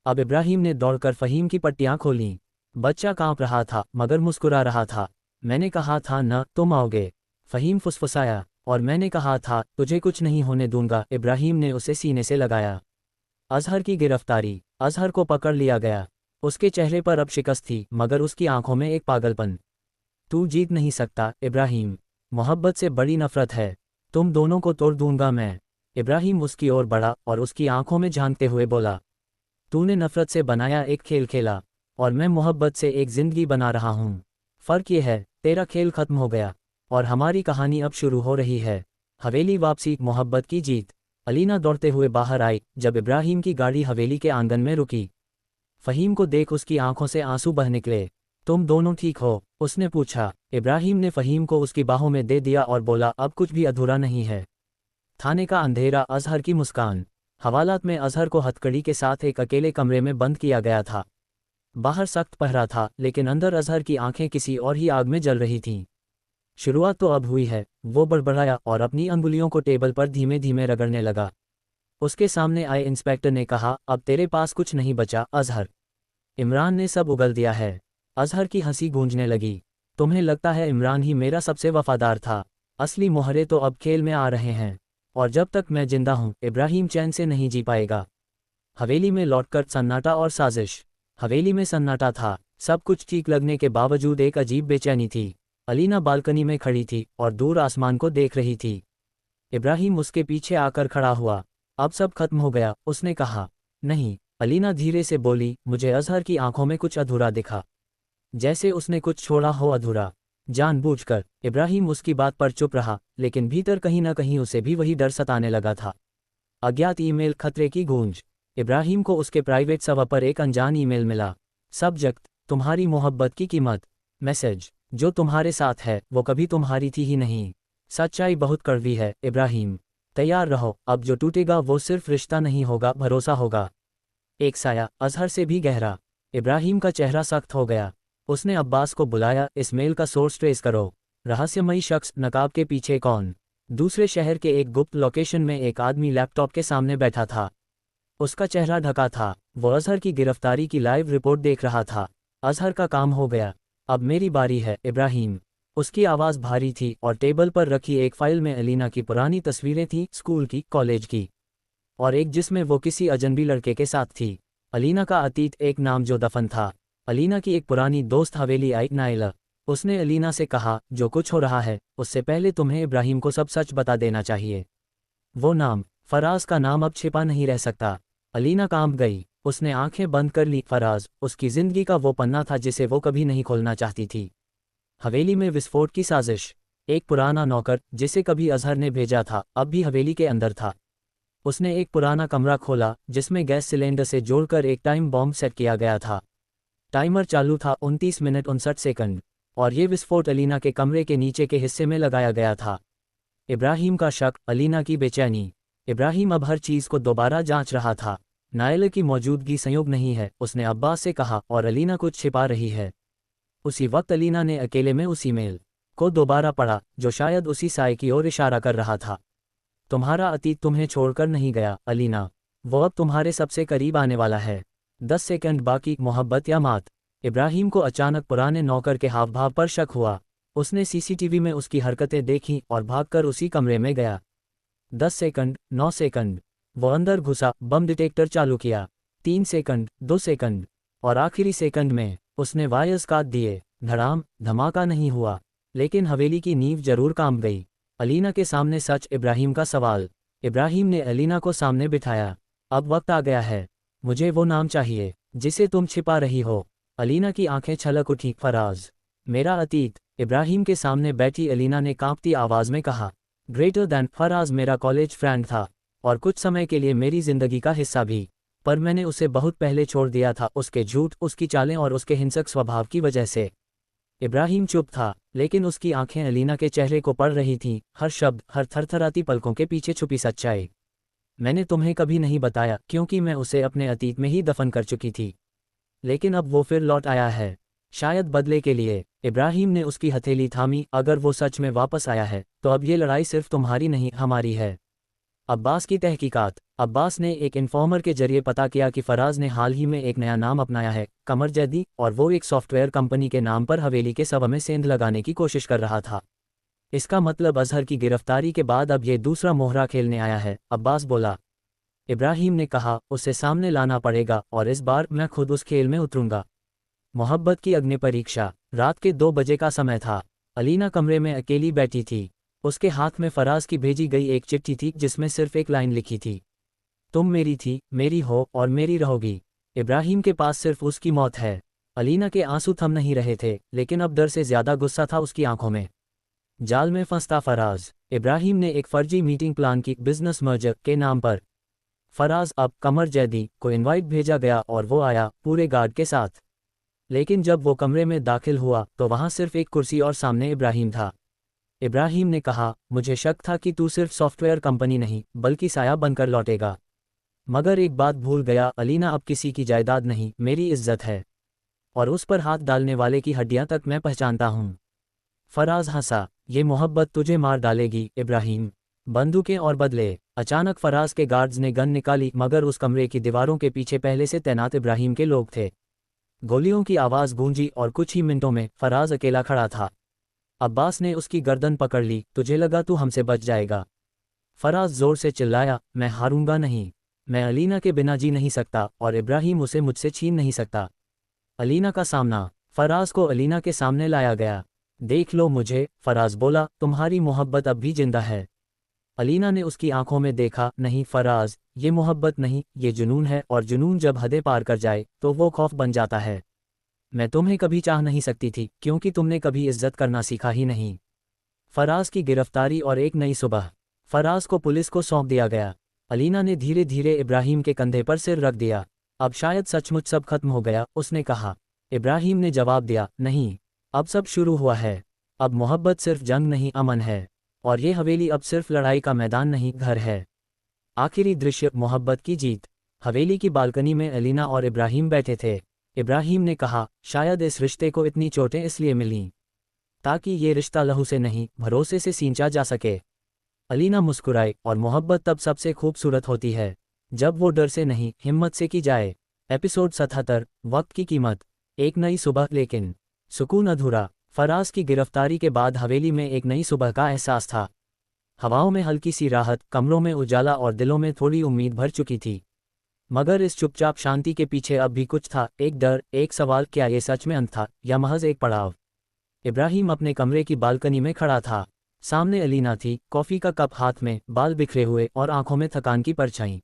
Speaker 1: अब इब्राहिम ने दौड़कर फ़हीम की पट्टियां खोलीं। बच्चा कांप रहा था मगर मुस्कुरा रहा था। मैंने कहा था न तुम आओगे, फ़हीम फुसफुसाया। और मैंने कहा था तुझे कुछ नहीं होने दूंगा। इब्राहिम ने उसे सीने से लगाया। अजहर की गिरफ्तारी। अजहर को पकड़ लिया गया। उसके चेहरे पर अब शिकस्त थी, मगर उसकी आंखों में एक पागलपन। तू जीत नहीं सकता इब्राहिम, मोहब्बत से बड़ी नफरत है। तुम दोनों को तोड़ दूंगा मैं। इब्राहिम उसकी ओर बढ़ा और उसकी आंखों में झांकते हुए बोला, तूने नफरत से बनाया एक खेल खेला, और मैं मोहब्बत से एक जिंदगी बना रहा हूँ। फ़र्क ये है, तेरा खेल खत्म हो गया और हमारी कहानी अब शुरू हो रही है। हवेली वापसी, मोहब्बत की जीत। अलीना दौड़ते हुए बाहर आई जब इब्राहिम की गाड़ी हवेली के आंगन में रुकी। फ़हीम को देख उसकी आंखों से आंसू बह निकले। तुम दोनों ठीक हो? उसने पूछा। इब्राहिम ने फ़हीम को उसकी बाहों में दे दिया और बोला, अब कुछ भी अधूरा नहीं है। थाने का अंधेरा। अजहर की मुस्कान। हवालात में अजहर को हथकड़ी के साथ एक अकेले कमरे में बंद किया गया था। बाहर सख्त पहरा था, लेकिन अंदर अजहर की आंखें किसी और ही आग में जल रही थीं। शुरुआत तो अब हुई है, वो बड़बड़ाया और अपनी अंगुलियों को टेबल पर धीमे धीमे रगड़ने लगा। उसके सामने आए इंस्पेक्टर ने कहा, अब तेरे पास कुछ नहीं बचा अजहर। इमरान ने सब उगल दिया है। अजहर की हंसी गूंजने लगी। तुम्हें लगता है इमरान ही मेरा सबसे वफादार था? असली मोहरे तो अब खेल में आ रहे हैं, और जब तक मैं जिंदा हूं इब्राहिम चैन से नहीं जी पाएगा। हवेली में लौटकर सन्नाटा और साजिश। हवेली में सन्नाटा था। सब कुछ ठीक लगने के बावजूद एक अजीब बेचैनी थी। अलीना बालकनी में खड़ी थी और दूर आसमान को देख रही थी। इब्राहिम उसके पीछे आकर खड़ा हुआ। अब सब खत्म हो गया, उसने कहा। नहीं, अलीना धीरे से बोली, मुझे अजहर की आंखों में कुछ अधूरा दिखा, जैसे उसने कुछ छोड़ा हो अधूरा, जानबूझकर। इब्राहिम उसकी बात पर चुप रहा, लेकिन भीतर कहीं ना कहीं उसे भी वही डर सताने लगा था। अज्ञात ईमेल। खतरे की गूंज। इब्राहिम को उसके प्राइवेट सर्वर पर एक अनजान ईमेल मिला। सब्जेक्ट, तुम्हारी मोहब्बत की कीमत। मैसेज, जो तुम्हारे साथ है वो कभी तुम्हारी थी ही नहीं। सच्चाई बहुत कड़वी है इब्राहिम, तैयार रहो, अब जो टूटेगा वो सिर्फ रिश्ता नहीं होगा, भरोसा होगा। एक साया, अजहर से भी गहरा। इब्राहिम का चेहरा सख्त हो गया। उसने अब्बास को बुलाया, इस मेल का सोर्स ट्रेस करो। रहस्यमयी शख्स, नकाब के पीछे कौन? दूसरे शहर के एक गुप्त लोकेशन में एक आदमी लैपटॉप के सामने बैठा था। उसका चेहरा ढका था। वो अजहर की गिरफ्तारी की लाइव रिपोर्ट देख रहा था। अजहर का काम हो गया, अब मेरी बारी है इब्राहिम। उसकी आवाज़ भारी थी और टेबल पर रखी एक फाइल में अलीना की पुरानी तस्वीरें थीं, स्कूल की, कॉलेज की, और एक जिसमें वो किसी अजनबी लड़के के साथ थी। अलीना का अतीत, एक नाम जो दफन था। अलीना की एक पुरानी दोस्त हवेली आई, नाइला। उसने अलीना से कहा, जो कुछ हो रहा है उससे पहले तुम्हें इब्राहिम को सब सच बता देना चाहिए। वो नाम, फराज का नाम, अब छिपा नहीं रह सकता। अलीना कांप गई। उसने आंखें बंद कर ली। फराज उसकी जिंदगी का वो पन्ना था जिसे वो कभी नहीं खोलना चाहती थी। हवेली में विस्फोट की साजिश। एक पुराना नौकर जिसे कभी अजहर ने भेजा था, अब भी हवेली के अंदर था। उसने एक पुराना कमरा खोला जिसमें गैस सिलेंडर से जोड़कर एक टाइम बॉम्ब सेट किया गया था। टाइमर चालू था, 29 मिनट 59 सेकंड। और ये विस्फोट अलीना के कमरे के नीचे के हिस्से में लगाया गया था। इब्राहिम का शक, अलीना की बेचैनी। इब्राहिम अब हर चीज़ को दोबारा जांच रहा था। नायला की मौजूदगी संयोग नहीं है, उसने अब्बास से कहा, और अलीना कुछ छिपा रही है। उसी वक्त अलीना ने अकेले में उसी मेल को दोबारा पढ़ा, जो शायद उसी साय की ओर इशारा कर रहा था। तुम्हारा अतीत तुम्हें छोड़कर नहीं गया अलीना, वो अब तुम्हारे सबसे करीब आने वाला है। 10 सेकंड बाकी, मोहब्बत या मात। इब्राहिम को अचानक पुराने नौकर के हाव भाव पर शक हुआ। उसने सीसीटीवी में उसकी हरकतें देखीं और भागकर उसी कमरे में गया। 10 सेकंड, 9 सेकंड। वो अंदर घुसा, बम डिटेक्टर चालू किया। 3 सेकंड, 2 सेकंड, और आखिरी सेकंड में उसने वायर्स काट दिए। धड़ाम, धमाका नहीं हुआ, लेकिन हवेली की नींव जरूर काम गई। अलीना के सामने सच, इब्राहिम का सवाल। इब्राहिम ने अलीना को सामने बिठाया। अब वक्त आ गया है, मुझे वो नाम चाहिए जिसे तुम छिपा रही हो। अलीना की आंखें छलक उठी। फराज, मेरा अतीत। इब्राहिम के सामने बैठी अलीना ने कांपती आवाज में कहा। ग्रेटर दैन फराज मेरा कॉलेज फ्रेंड था, और कुछ समय के लिए मेरी जिंदगी का हिस्सा भी, पर मैंने उसे बहुत पहले छोड़ दिया था, उसके झूठ, उसकी चालें और उसके हिंसक स्वभाव की वजह से। इब्राहिम चुप था, लेकिन उसकी आंखें अलीना के चेहरे को पढ़ रही थीं, हर शब्द, हर थरथराती पलकों के पीछे छुपी सच्चाई। मैंने तुम्हें कभी नहीं बताया, क्योंकि मैं उसे अपने अतीत में ही दफन कर चुकी थी, लेकिन अब वो फिर लौट आया है, शायद बदले के लिए। इब्राहिम ने उसकी हथेली थामी। अगर वो सच में वापस आया है, तो अब ये लड़ाई सिर्फ तुम्हारी नहीं, हमारी है। अब्बास की तहकीकात। अब्बास ने एक इन्फॉर्मर के जरिए पता किया कि फराज ने हाल ही में एक नया नाम अपनाया है, कमर जैदी, और वो एक सॉफ्टवेयर कंपनी के नाम पर हवेली के शव में सेंध लगाने की कोशिश कर रहा था। इसका मतलब अजहर की गिरफ्तारी के बाद अब ये दूसरा मोहरा खेलने आया है, अब्बास बोला। इब्राहिम ने कहा, उसे सामने लाना पड़ेगा, और इस बार मैं खुद उस खेल में उतरूंगा। मोहब्बत की अग्नि परीक्षा। रात के 2 बजे का समय था। अलीना कमरे में अकेली बैठी थी। उसके हाथ में फराज की भेजी गई एक चिट्ठी थी, जिसमें सिर्फ एक लाइन लिखी थी, तुम मेरी थी, मेरी हो और मेरी रहोगी। इब्राहिम के पास सिर्फ उसकी मौत है। अलीना के आंसू थम नहीं रहे थे, लेकिन अब डर से ज्यादा गुस्सा था उसकी आंखों में। जाल में फंसता फराज। इब्राहिम ने एक फर्जी मीटिंग प्लान की, बिजनेस मर्जर के नाम पर। फराज, अब कमर जैदी को इनवाइट भेजा गया और वो आया, पूरे गार्ड के साथ। लेकिन जब वो कमरे में दाखिल हुआ, तो वहां सिर्फ एक कुर्सी और सामने इब्राहिम था। इब्राहिम ने कहा, मुझे शक था कि तू सिर्फ सॉफ्टवेयर कंपनी नहीं, बल्कि साया बनकर लौटेगा। मगर एक बात भूल गया, अलीना अब किसी की जायदाद नहीं, मेरी इज्जत है, और उस पर हाथ डालने वाले की हड्डियां तक मैं पहचानता हूं। फराज हंसा, ये मोहब्बत तुझे मार डालेगी इब्राहिम। बंदूकें और बदले। अचानक फराज के गार्ड्स ने गन निकाली, मगर उस कमरे की दीवारों के पीछे पहले से तैनात इब्राहिम के लोग थे। गोलियों की आवाज़ गूंजी, और कुछ ही मिनटों में फराज अकेला खड़ा था। अब्बास ने उसकी गर्दन पकड़ ली। तुझे लगा तू हमसे बच जाएगा? फराज जोर से चिल्लाया, मैं हारूंगा नहीं। मैं अलीना के बिना जी नहीं सकता, और इब्राहिम उसे मुझसे छीन नहीं सकता। अलीना का सामना। फराज को अलीना के सामने लाया गया। देख लो मुझे, फराज बोला, तुम्हारी मोहब्बत अब भी जिंदा है। अलीना ने उसकी आंखों में देखा। नहीं फराज, ये मोहब्बत नहीं, ये जुनून है, और जुनून जब हदें पार कर जाए, तो वो खौफ बन जाता है। मैं तुम्हें कभी चाह नहीं सकती थी, क्योंकि तुमने कभी इज्जत करना सीखा ही नहीं। फराज की गिरफ्तारी और एक नई सुबह। फराज को पुलिस को सौंप दिया गया। अलीना ने धीरे धीरे इब्राहिम के कंधे पर सिर रख दिया। अब शायद सचमुच सब खत्म हो गया, उसने कहा। इब्राहिम ने जवाब दिया, नहीं, अब सब शुरू हुआ है। अब मोहब्बत सिर्फ जंग नहीं, अमन है। और ये हवेली अब सिर्फ लड़ाई का मैदान नहीं, घर है। आखिरी दृश्य, मोहब्बत की जीत। हवेली की बालकनी में अलीना और इब्राहिम बैठे थे। इब्राहिम ने कहा, शायद इस रिश्ते को इतनी चोटें इसलिए मिलीं ताकि ये रिश्ता लहू से नहीं, भरोसे से सींचा जा सके। अलीना मुस्कुराई, और मोहब्बत तब सबसे खूबसूरत होती है जब वो डर से नहीं, हिम्मत से की जाए। एपिसोड 77, वक्त की कीमत। एक नई सुबह, लेकिन सुकून अधूरा। फराज की गिरफ्तारी के बाद हवेली में एक नई सुबह का एहसास था। हवाओं में हल्की सी राहत, कमरों में उजाला, और दिलों में थोड़ी उम्मीद भर चुकी थी। मगर इस चुपचाप शांति के पीछे अब भी कुछ था, एक डर, एक सवाल, क्या ये सच में अंत था, या महज एक पड़ाव। इब्राहिम अपने कमरे की बालकनी में खड़ा था। सामने अलीना थी, कॉफी का कप हाथ में, बाल बिखरे हुए, और आंखों में थकान की परछाई।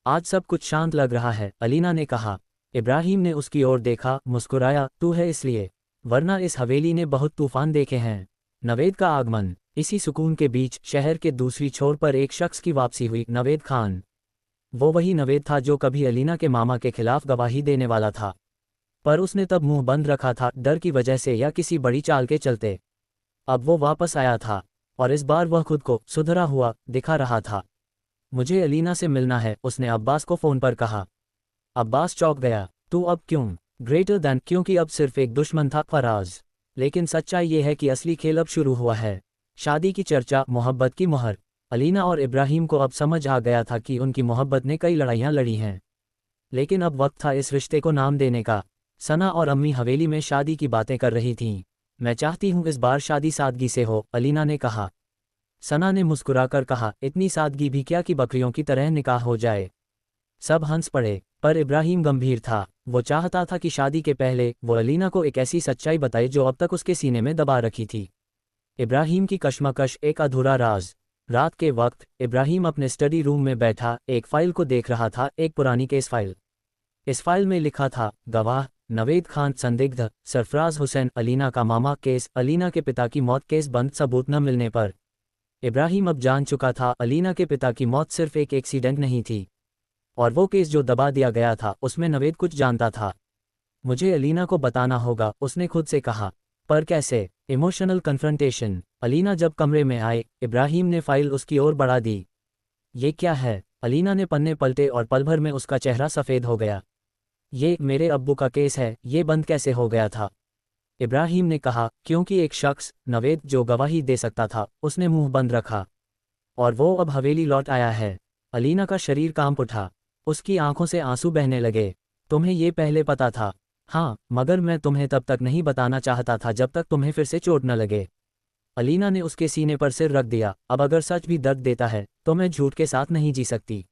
Speaker 1: आज सब कुछ शांत लग रहा है, अलीना ने कहा। इब्राहिम ने उसकी ओर देखा, मुस्कुराया, तू है इसलिए, वरना इस हवेली ने बहुत तूफान देखे हैं। नवेद का आगमन। इसी सुकून के बीच शहर के दूसरी छोर पर एक शख्स की वापसी हुई, नवेद खान। वो वही नवेद था जो कभी अलीना के मामा के खिलाफ गवाही देने वाला था। पर उसने तब मुंह बंद रखा था, डर की वजह से या किसी बड़ी चाल के चलते। अब वो वापस आया था और इस बार वह खुद को सुधरा हुआ दिखा रहा था। मुझे अलीना से मिलना है, उसने अब्बास को फ़ोन पर कहा। अब्बास चौंक गया। तू अब क्यों? ग्रेटर दैन क्योंकि अब सिर्फ एक दुश्मन था फराज। लेकिन सच्चाई ये है कि असली खेल अब शुरू हुआ है। शादी की चर्चा, मोहब्बत की मुहर। अलीना और इब्राहिम को अब समझ आ गया था कि उनकी मोहब्बत ने कई लड़ाइयाँ लड़ी हैं, लेकिन अब वक्त था इस रिश्ते को नाम देने का। सना और अम्मी हवेली में शादी की बातें कर रही थीं। मैं चाहती हूँ इस बार शादी सादगी से हो, अलीना ने कहा। सना ने मुस्कुराकर कहा, इतनी सादगी भी क्या कि बकरियों की तरह निकाह हो जाए। सब हंस पड़े, पर इब्राहिम गंभीर था। वो चाहता था कि शादी के पहले वो अलीना को एक ऐसी सच्चाई बताए जो अब तक उसके सीने में दबा रखी थी। इब्राहिम की कश्मकश, एक अधूरा राज। रात के वक्त इब्राहिम अपने स्टडी रूम में बैठा एक फाइल को देख रहा था, एक पुरानी केस फाइल। इस फाइल में लिखा था, गवाह नवेद खान संदिग्ध, सरफराज हुसैन अलीना का मामा, केस अलीना के पिता की मौत, केस बंद, सबूत न मिलने पर। इब्राहिम अब जान चुका था अलीना के पिता की मौत सिर्फ एक एक्सीडेंट नहीं थी, और वो केस जो दबा दिया गया था उसमें नवेद कुछ जानता था। मुझे अलीना को बताना होगा, उसने खुद से कहा। पर कैसे? Emotional confrontation. अलीना जब कमरे में आए, इब्राहिम ने फाइल उसकी ओर बढ़ा दी। ये क्या है? अलीना ने पन्ने पलटे और पल भर में उसका चेहरा सफ़ेद हो गया। ये मेरे अब्बू का केस है, ये बंद कैसे हो गया था? इब्राहिम ने कहा, क्योंकि एक शख्स, नवेद, जो गवाही दे सकता था, उसने मुंह बंद रखा, और वो अब हवेली लौट आया है। अलीना का शरीर कांप उठा, उसकी आंखों से आंसू बहने लगे। तुम्हें ये पहले पता था? हाँ, मगर मैं तुम्हें तब तक नहीं बताना चाहता था जब तक तुम्हें फिर से चोट न लगे। अलीना ने उसके सीने पर सिर रख दिया। अब अगर सच भी दर्द देता है तो मैं झूठ के साथ नहीं जी सकती।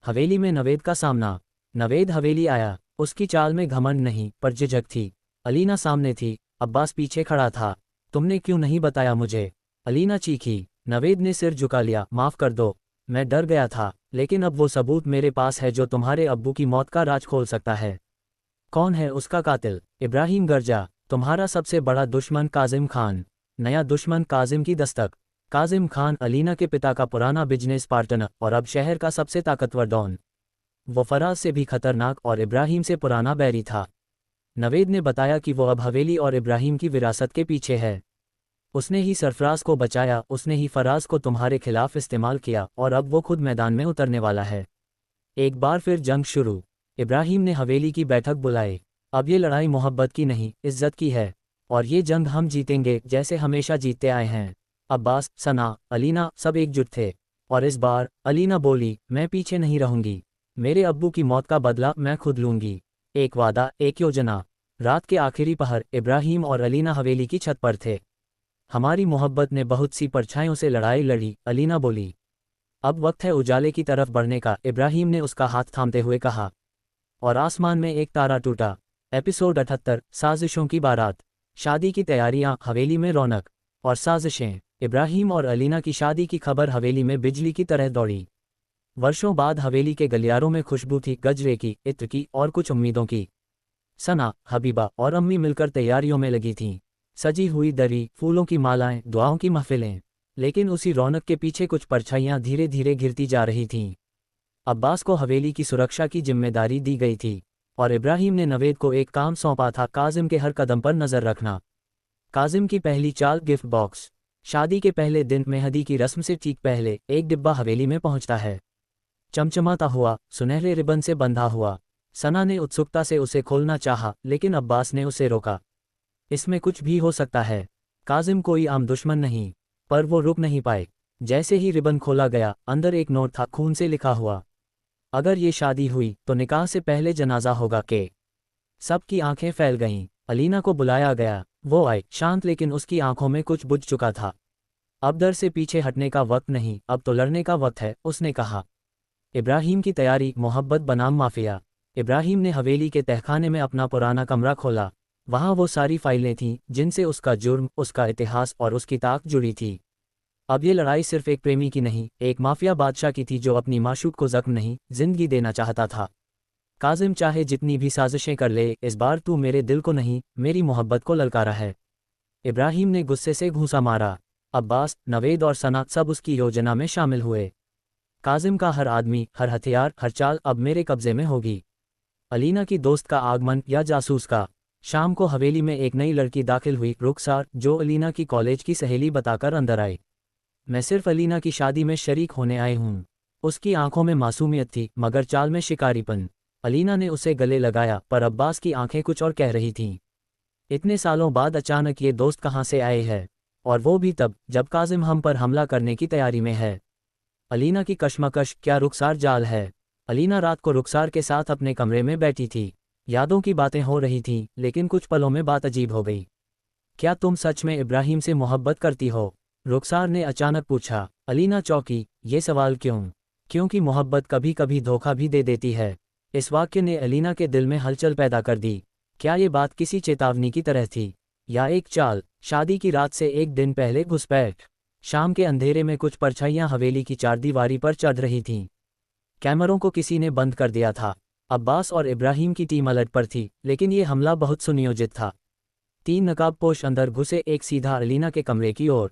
Speaker 1: हवेली में नवेद का सामना। नवेद हवेली आया। उसकी चाल में घमंड नहीं, पर झिझक थी। अलीना सामने थी, अब्बास पीछे खड़ा था। तुमने क्यों नहीं बताया मुझे? अलीना चीखी। नवेद ने सिर झुका लिया। माफ़ कर दो, मैं डर गया था, लेकिन अब वो सबूत मेरे पास है जो तुम्हारे अब्बू की मौत का राज खोल सकता है। कौन है उसका कातिल? इब्राहिम गरजा। तुम्हारा सबसे बड़ा दुश्मन काजिम खान। नया दुश्मन काजिम की दस्तक। काजिम खान अलीना के पिता का पुराना बिजनेस पार्टनर और अब शहर का सबसे ताकतवर डॉन। वो फराज से भी खतरनाक और इब्राहिम से पुराना बैरी था। नवेद ने बताया कि वो अब हवेली और इब्राहिम की विरासत के पीछे है। उसने ही सरफराज को बचाया, उसने ही फराज को तुम्हारे खिलाफ इस्तेमाल किया, और अब वो खुद मैदान में उतरने वाला है। एक बार फिर जंग शुरू। इब्राहिम ने हवेली की बैठक बुलाई। अब ये लड़ाई मोहब्बत की नहीं, इज्जत की है, और ये जंग हम जीतेंगे जैसे हमेशा जीतते आए हैं। अब्बास, सना, अलीना सब एकजुट थे, और इस बार अलीना बोली, मैं पीछे नहीं रहूंगी। मेरे अब्बू की मौत का बदला मैं खुद लूंगी। एक वादा, एक योजना। रात के आखिरी पहर इब्राहिम और अलीना हवेली की छत पर थे। हमारी मोहब्बत ने बहुत सी परछाइयों से लड़ाई लड़ी, अलीना बोली। अब वक्त है उजाले की तरफ बढ़ने का, इब्राहिम ने उसका हाथ थामते हुए कहा। और आसमान में एक तारा टूटा। एपिसोड 78, साजिशों की बारात। शादी की तैयारियां, हवेली में रौनक और साजिशें। इब्राहिम और अलीना की शादी की खबर हवेली में बिजली की तरह दौड़ी। वर्षों बाद हवेली के गलियारों में खुशबू थी, गजरे की, इत्र की और कुछ उम्मीदों की। सना, हबीबा और अम्मी मिलकर तैयारियों में लगी थीं। सजी हुई दरी, फूलों की मालाएं, दुआओं की महफिलें। लेकिन उसी रौनक के पीछे कुछ परछाइयां धीरे धीरे घिरती जा रही थीं। अब्बास को हवेली की सुरक्षा की जिम्मेदारी दी गई थी, और इब्राहिम ने नवेद को एक काम सौंपा था, काजिम के हर कदम पर नजर रखना। काजिम की पहली चाल, गिफ्ट बॉक्स। शादी के पहले दिन मेहंदी की रस्म से ठीक पहले एक डिब्बा हवेली में पहुंचता है, चमचमाता हुआ, सुनहरे रिबन से बंधा हुआ। सना ने उत्सुकता से उसे खोलना चाहा, लेकिन अब्बास ने उसे रोका। इसमें कुछ भी हो सकता है। काजिम कोई आम दुश्मन नहीं। पर वो रुक नहीं पाए। जैसे ही रिबन खोला गया, अंदर एक नोट था, खून से लिखा हुआ। अगर ये शादी हुई तो निकाह से पहले जनाजा होगा के। सबकी आंखें फैल गईं। अलीना को बुलाया गया। वो आई, शांत, लेकिन उसकी आंखों में कुछ बुझ चुका था। अब डर से पीछे हटने का वक्त नहीं, अब तो लड़ने का वक्त है, उसने कहा। इब्राहिम की तैयारी, मोहब्बत बनाम माफिया। इब्राहिम ने हवेली के तहखाने में अपना पुराना कमरा खोला। वहाँ वो सारी फाइलें थीं जिनसे उसका जुर्म, उसका इतिहास और उसकी ताक जुड़ी थी। अब ये लड़ाई सिर्फ एक प्रेमी की नहीं, एक माफिया बादशाह की थी जो अपनी माशूक को जख्म नहीं, जिंदगी देना चाहता था। काजिम चाहे जितनी भी साजिशें कर ले, इस बार तू मेरे दिल को नहीं, मेरी मोहब्बत को ललकारा है। इब्राहिम ने गुस्से से घूंसा मारा। अब्बास, नवेद और सना सब उसकी योजना में शामिल हुए। काजिम का हर आदमी, हर हथियार, हर चाल अब मेरे कब्जे में होगी। अलीना की दोस्त का आगमन या जासूस का। शाम को हवेली में एक नई लड़की दाखिल हुई, रुखसार, जो अलीना की कॉलेज की सहेली बताकर अंदर आई। मैं सिर्फ अलीना की शादी में शरीक होने आई हूँ। उसकी आंखों में मासूमियत थी, मगर चाल में शिकारीपन। अलीना ने उसे गले लगाया, पर अब्बास की आंखें कुछ और कह रही थीं। इतने सालों बाद अचानक ये दोस्त कहाँ से आए हैं, और वो भी तब जब काजिम हम पर हमला करने की तैयारी में है। अलीना की कश्मकश, क्या रुखसार जाल है? अलीना रात को रुखसार के साथ अपने कमरे में बैठी थी। यादों की बातें हो रही थीं, लेकिन कुछ पलों में बात अजीब हो गई। क्या तुम सच में इब्राहिम से मोहब्बत करती हो? रुखसार ने अचानक पूछा। अलीना चौंकी। ये सवाल क्यों? क्योंकि मोहब्बत कभी कभी धोखा भी दे देती है। इस वाक्य ने अलीना के दिल में हलचल पैदा कर दी। क्या ये बात किसी चेतावनी की तरह थी, या एक चाल? शादी की रात से एक दिन पहले घुसपैठ। शाम के अंधेरे में कुछ परछाइयां हवेली की चारदीवारी पर चढ़ रही थीं। कैमरों को किसी ने बंद कर दिया था। अब्बास और इब्राहिम की टीम अलर्ट पर थी, लेकिन ये हमला बहुत सुनियोजित था। 3 नकाबपोश अंदर घुसे, एक सीधा अलीना के कमरे की ओर।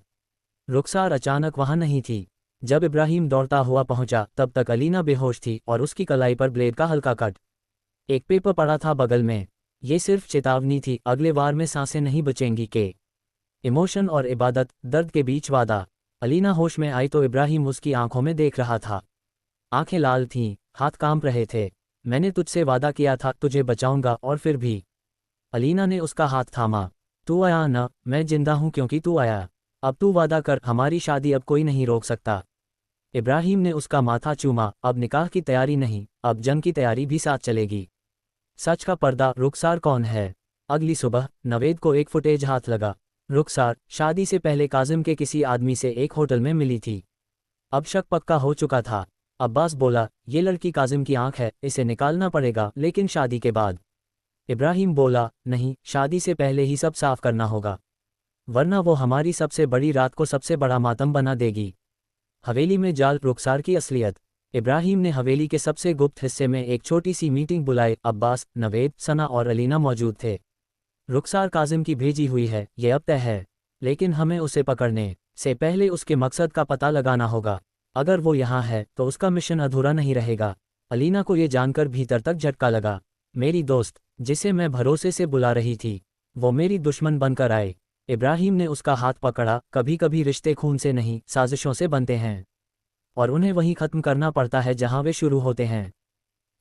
Speaker 1: रुखसार अचानक वहां नहीं थी। जब इब्राहिम दौड़ता हुआ पहुंचा, तब तक अलीना बेहोश थी और उसकी कलाई पर ब्लेड का हल्का कट। एक पेपर पड़ा था बगल में। ये सिर्फ चेतावनी थी, अगले वार में सांसें नहीं बचेंगी के। इमोशन और इबादत, दर्द के बीच वादा। अलीना होश में आई तो इब्राहिम उसकी आंखों में देख रहा था। आंखें लाल थीं, हाथ कांप रहे थे। मैंने तुझसे वादा किया था, तुझे बचाऊंगा, और फिर भी। अलीना ने उसका हाथ थामा। तू आया ना, मैं जिंदा हूं क्योंकि तू आया। अब तू वादा कर, हमारी शादी अब कोई नहीं रोक सकता। इब्राहिम ने उसका माथा चूमा। अब निकाह की तैयारी नहीं, अब जंग की तैयारी भी साथ चलेगी। सच का पर्दा। रुखसार कौन है? अगली सुबह नवेद को एक फुटेज हाथ लगा। रुखसार शादी से पहले काजिम के किसी आदमी से एक होटल में मिली थी। अब शक पक्का हो चुका था। अब्बास बोला, ये लड़की काजिम की आंख है, इसे निकालना पड़ेगा, लेकिन शादी के बाद। इब्राहिम बोला, नहीं, शादी से पहले ही सब साफ करना होगा, वरना वो हमारी सबसे बड़ी रात को सबसे बड़ा मातम बना देगी। हवेली में जाल। रुखसार की असलियत। इब्राहिम ने हवेली के सबसे गुप्त हिस्से में एक छोटी सी मीटिंग बुलाई। अब्बास, नवेद, सना और अलीना मौजूद थे। रुखसार काजिम की भेजी हुई है, ये अब तय है, लेकिन हमें उसे पकड़ने से पहले उसके मकसद का पता लगाना होगा। अगर वो यहाँ है तो उसका मिशन अधूरा नहीं रहेगा। अलीना को ये जानकर भीतर तक झटका लगा। मेरी दोस्त, जिसे मैं भरोसे से बुला रही थी, वो मेरी दुश्मन बनकर आए। इब्राहिम ने उसका हाथ पकड़ा। कभी कभी रिश्ते खून से नहीं, साजिशों से बनते हैं, और उन्हें वहीं खत्म करना पड़ता है जहां वे शुरू होते हैं।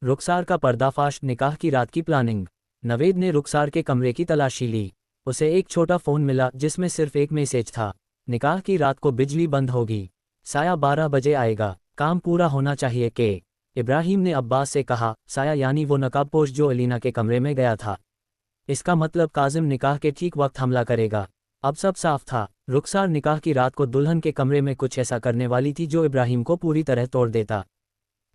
Speaker 1: रुखसार का पर्दाफाश। निकाह की रात की प्लानिंग। नवेद ने रुखसार के कमरे की तलाशी ली। उसे एक छोटा फोन मिला जिसमें सिर्फ एक मैसेज था, निकाह की रात को बिजली बंद होगी, साया 12 बजे आएगा, काम पूरा होना चाहिए के। इब्राहिम ने अब्बास से कहा, साया यानी वो नकाबपोश जो अलीना के कमरे में गया था। इसका मतलब काजिम निकाह के ठीक वक्त हमला करेगा। अब सब साफ था। रुखसार निकाह की रात को दुल्हन के कमरे में कुछ ऐसा करने वाली थी जो इब्राहिम को पूरी तरह तोड़ देता।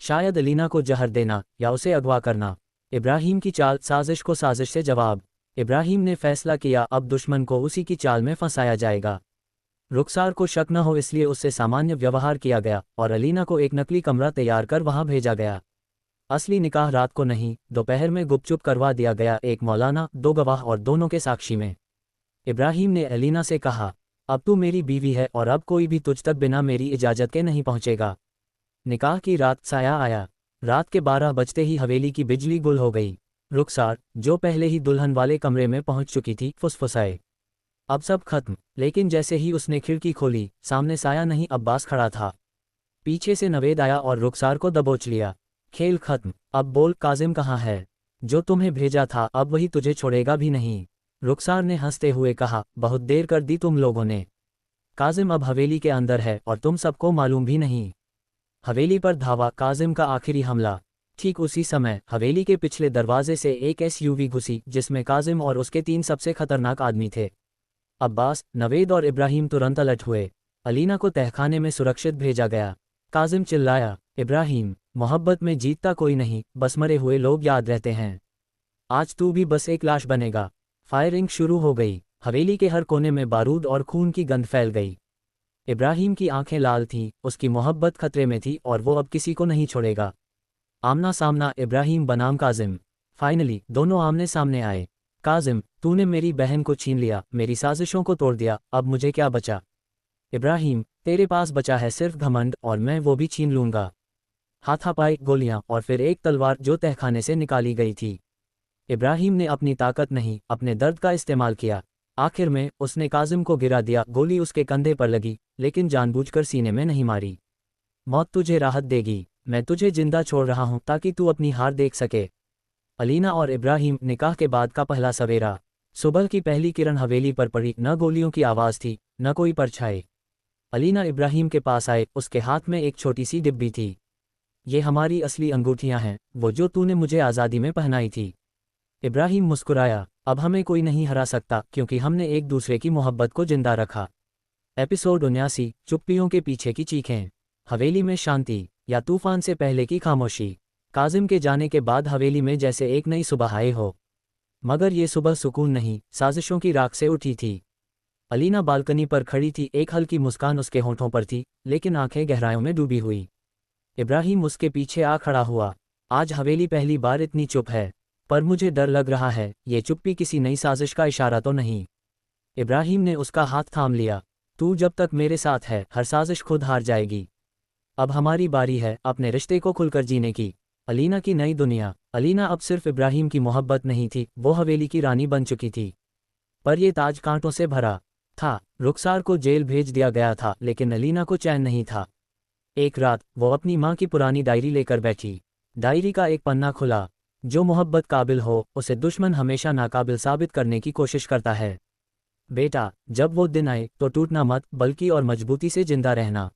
Speaker 1: शायद अलीना को जहर देना, या उसे अगवा करना। इब्राहिम की चाल। साजिश को साजिश से जवाब। इब्राहिम ने फैसला किया, अब दुश्मन को उसी की चाल में फंसाया जाएगा। रुखसार को शक न हो इसलिए उससे सामान्य व्यवहार किया गया, और अलीना को एक नकली कमरा तैयार कर वहां भेजा गया। असली निकाह रात को नहीं, दोपहर में गुपचुप करवा दिया गया, एक मौलाना, 2 गवाह और दोनों के साक्षी में। इब्राहिम ने अलीना से कहा, अब तू मेरी बीवी है और अब कोई भी तुझ तक बिना मेरी इजाज़त के नहीं पहुंचेगा। निकाह की रात। साया आया। रात के 12 बजते ही हवेली की बिजली गुल हो गई। रुखसार, जो पहले ही दुल्हन वाले कमरे में पहुंच चुकी थी, फुसफुसाए, अब सब खत्म। लेकिन जैसे ही उसने खिड़की खोली, सामने साया नहीं, अब्बास खड़ा था। पीछे से नवेद आया और रुखसार को दबोच लिया। खेल खत्म। अब बोल, काजिम कहाँ है? जो तुम्हें भेजा था, अब वही तुझे छोड़ेगा भी नहीं। रुखसार ने हंसते हुए कहा, बहुत देर कर दी तुम लोगों ने। काजिम अब हवेली के अंदर है और तुम सबको मालूम भी नहीं। हवेली पर धावा। काजिम का आखिरी हमला। ठीक उसी समय हवेली के पिछले दरवाजे से एक एसयूवी घुसी जिसमें काजिम और उसके 3 सबसे खतरनाक आदमी थे। अब्बास, नवेद और इब्राहिम तुरंत अलर्ट हुए। अलीना को तहखाने में सुरक्षित भेजा गया। काजिम चिल्लाया, इब्राहिम, मोहब्बत में जीतता कोई नहीं, बस मरे हुए लोग याद रहते हैं। आज तू भी बस एक लाश बनेगा। फायरिंग शुरू हो गई। हवेली के हर कोने में बारूद और खून की गंध फैल गई। इब्राहिम की आंखें लाल थीं, उसकी मोहब्बत खतरे में थी और वो अब किसी को नहीं छोड़ेगा। आमना सामना। इब्राहिम बनाम काजिम। फाइनली दोनों आमने सामने आए। काजिम, तूने मेरी बहन को छीन लिया, मेरी साजिशों को तोड़ दिया, अब मुझे क्या बचा? इब्राहिम, तेरे पास बचा है सिर्फ घमंड, और मैं वो भी छीन लूंगा। हाथापाई, गोलियां और फिर एक तलवार जो तहखाने से निकाली गई थी। इब्राहिम ने अपनी ताकत नहीं, अपने दर्द का इस्तेमाल किया। आखिर में उसने काजिम को गिरा दिया। गोली उसके कंधे पर लगी, लेकिन जानबूझकर सीने में नहीं मारी। मौत तुझे राहत देगी, मैं तुझे जिंदा छोड़ रहा हूं ताकि तू अपनी हार देख सके। अलीना और इब्राहिम, निकाह के बाद का पहला सवेरा। सुबह की पहली किरण हवेली पर पड़ी। न गोलियों की आवाज़ थी, न कोई परछाई। अलीना इब्राहिम के पास आए, उसके हाथ में एक छोटी सी डिब्बी थी। ये हमारी असली अंगूठियां हैं, वो जो तूने मुझे आज़ादी में पहनाई थी। इब्राहिम मुस्कुराया, अब हमें कोई नहीं हरा सकता क्योंकि हमने एक दूसरे की मोहब्बत को जिंदा रखा। एपिसोड 79, चुप्पियों के पीछे की चीखें। हवेली में शांति, या तूफान से पहले की खामोशी। काजिम के जाने के बाद हवेली में जैसे एक नई सुबह आए हो। मगर ये सुबह सुकून नहीं, साजिशों की राख से उठी थी। अलीना बालकनी पर खड़ी थी, एक हल्की मुस्कान उसके होंठों पर थी, लेकिन आंखें गहराइयों में डूबी हुई। इब्राहिम उसके पीछे आ खड़ा हुआ। आज हवेली पहली बार इतनी चुप है, पर मुझे डर लग रहा है, ये चुप्पी किसी नई साजिश का इशारा तो नहीं। इब्राहिम ने उसका हाथ थाम लिया। तू जब तक मेरे साथ है, हर साजिश खुद हार जाएगी। अब हमारी बारी है अपने रिश्ते को खुलकर जीने की। अलीना की नई दुनिया। अलीना अब सिर्फ इब्राहिम की मोहब्बत नहीं थी, वो हवेली की रानी बन चुकी थी। पर ये ताज कांटों से भरा था। रुखसार को जेल भेज दिया गया था, लेकिन अलीना को चैन नहीं था। एक रात वो अपनी माँ की पुरानी डायरी लेकर बैठी। डायरी का एक पन्ना खुला। जो मोहब्बत काबिल हो, उसे दुश्मन हमेशा नाकाबिल साबित करने की कोशिश करता है। बेटा, जब वो दिन आए तो टूटना मत, बल्कि और मजबूती से जिंदा रहना।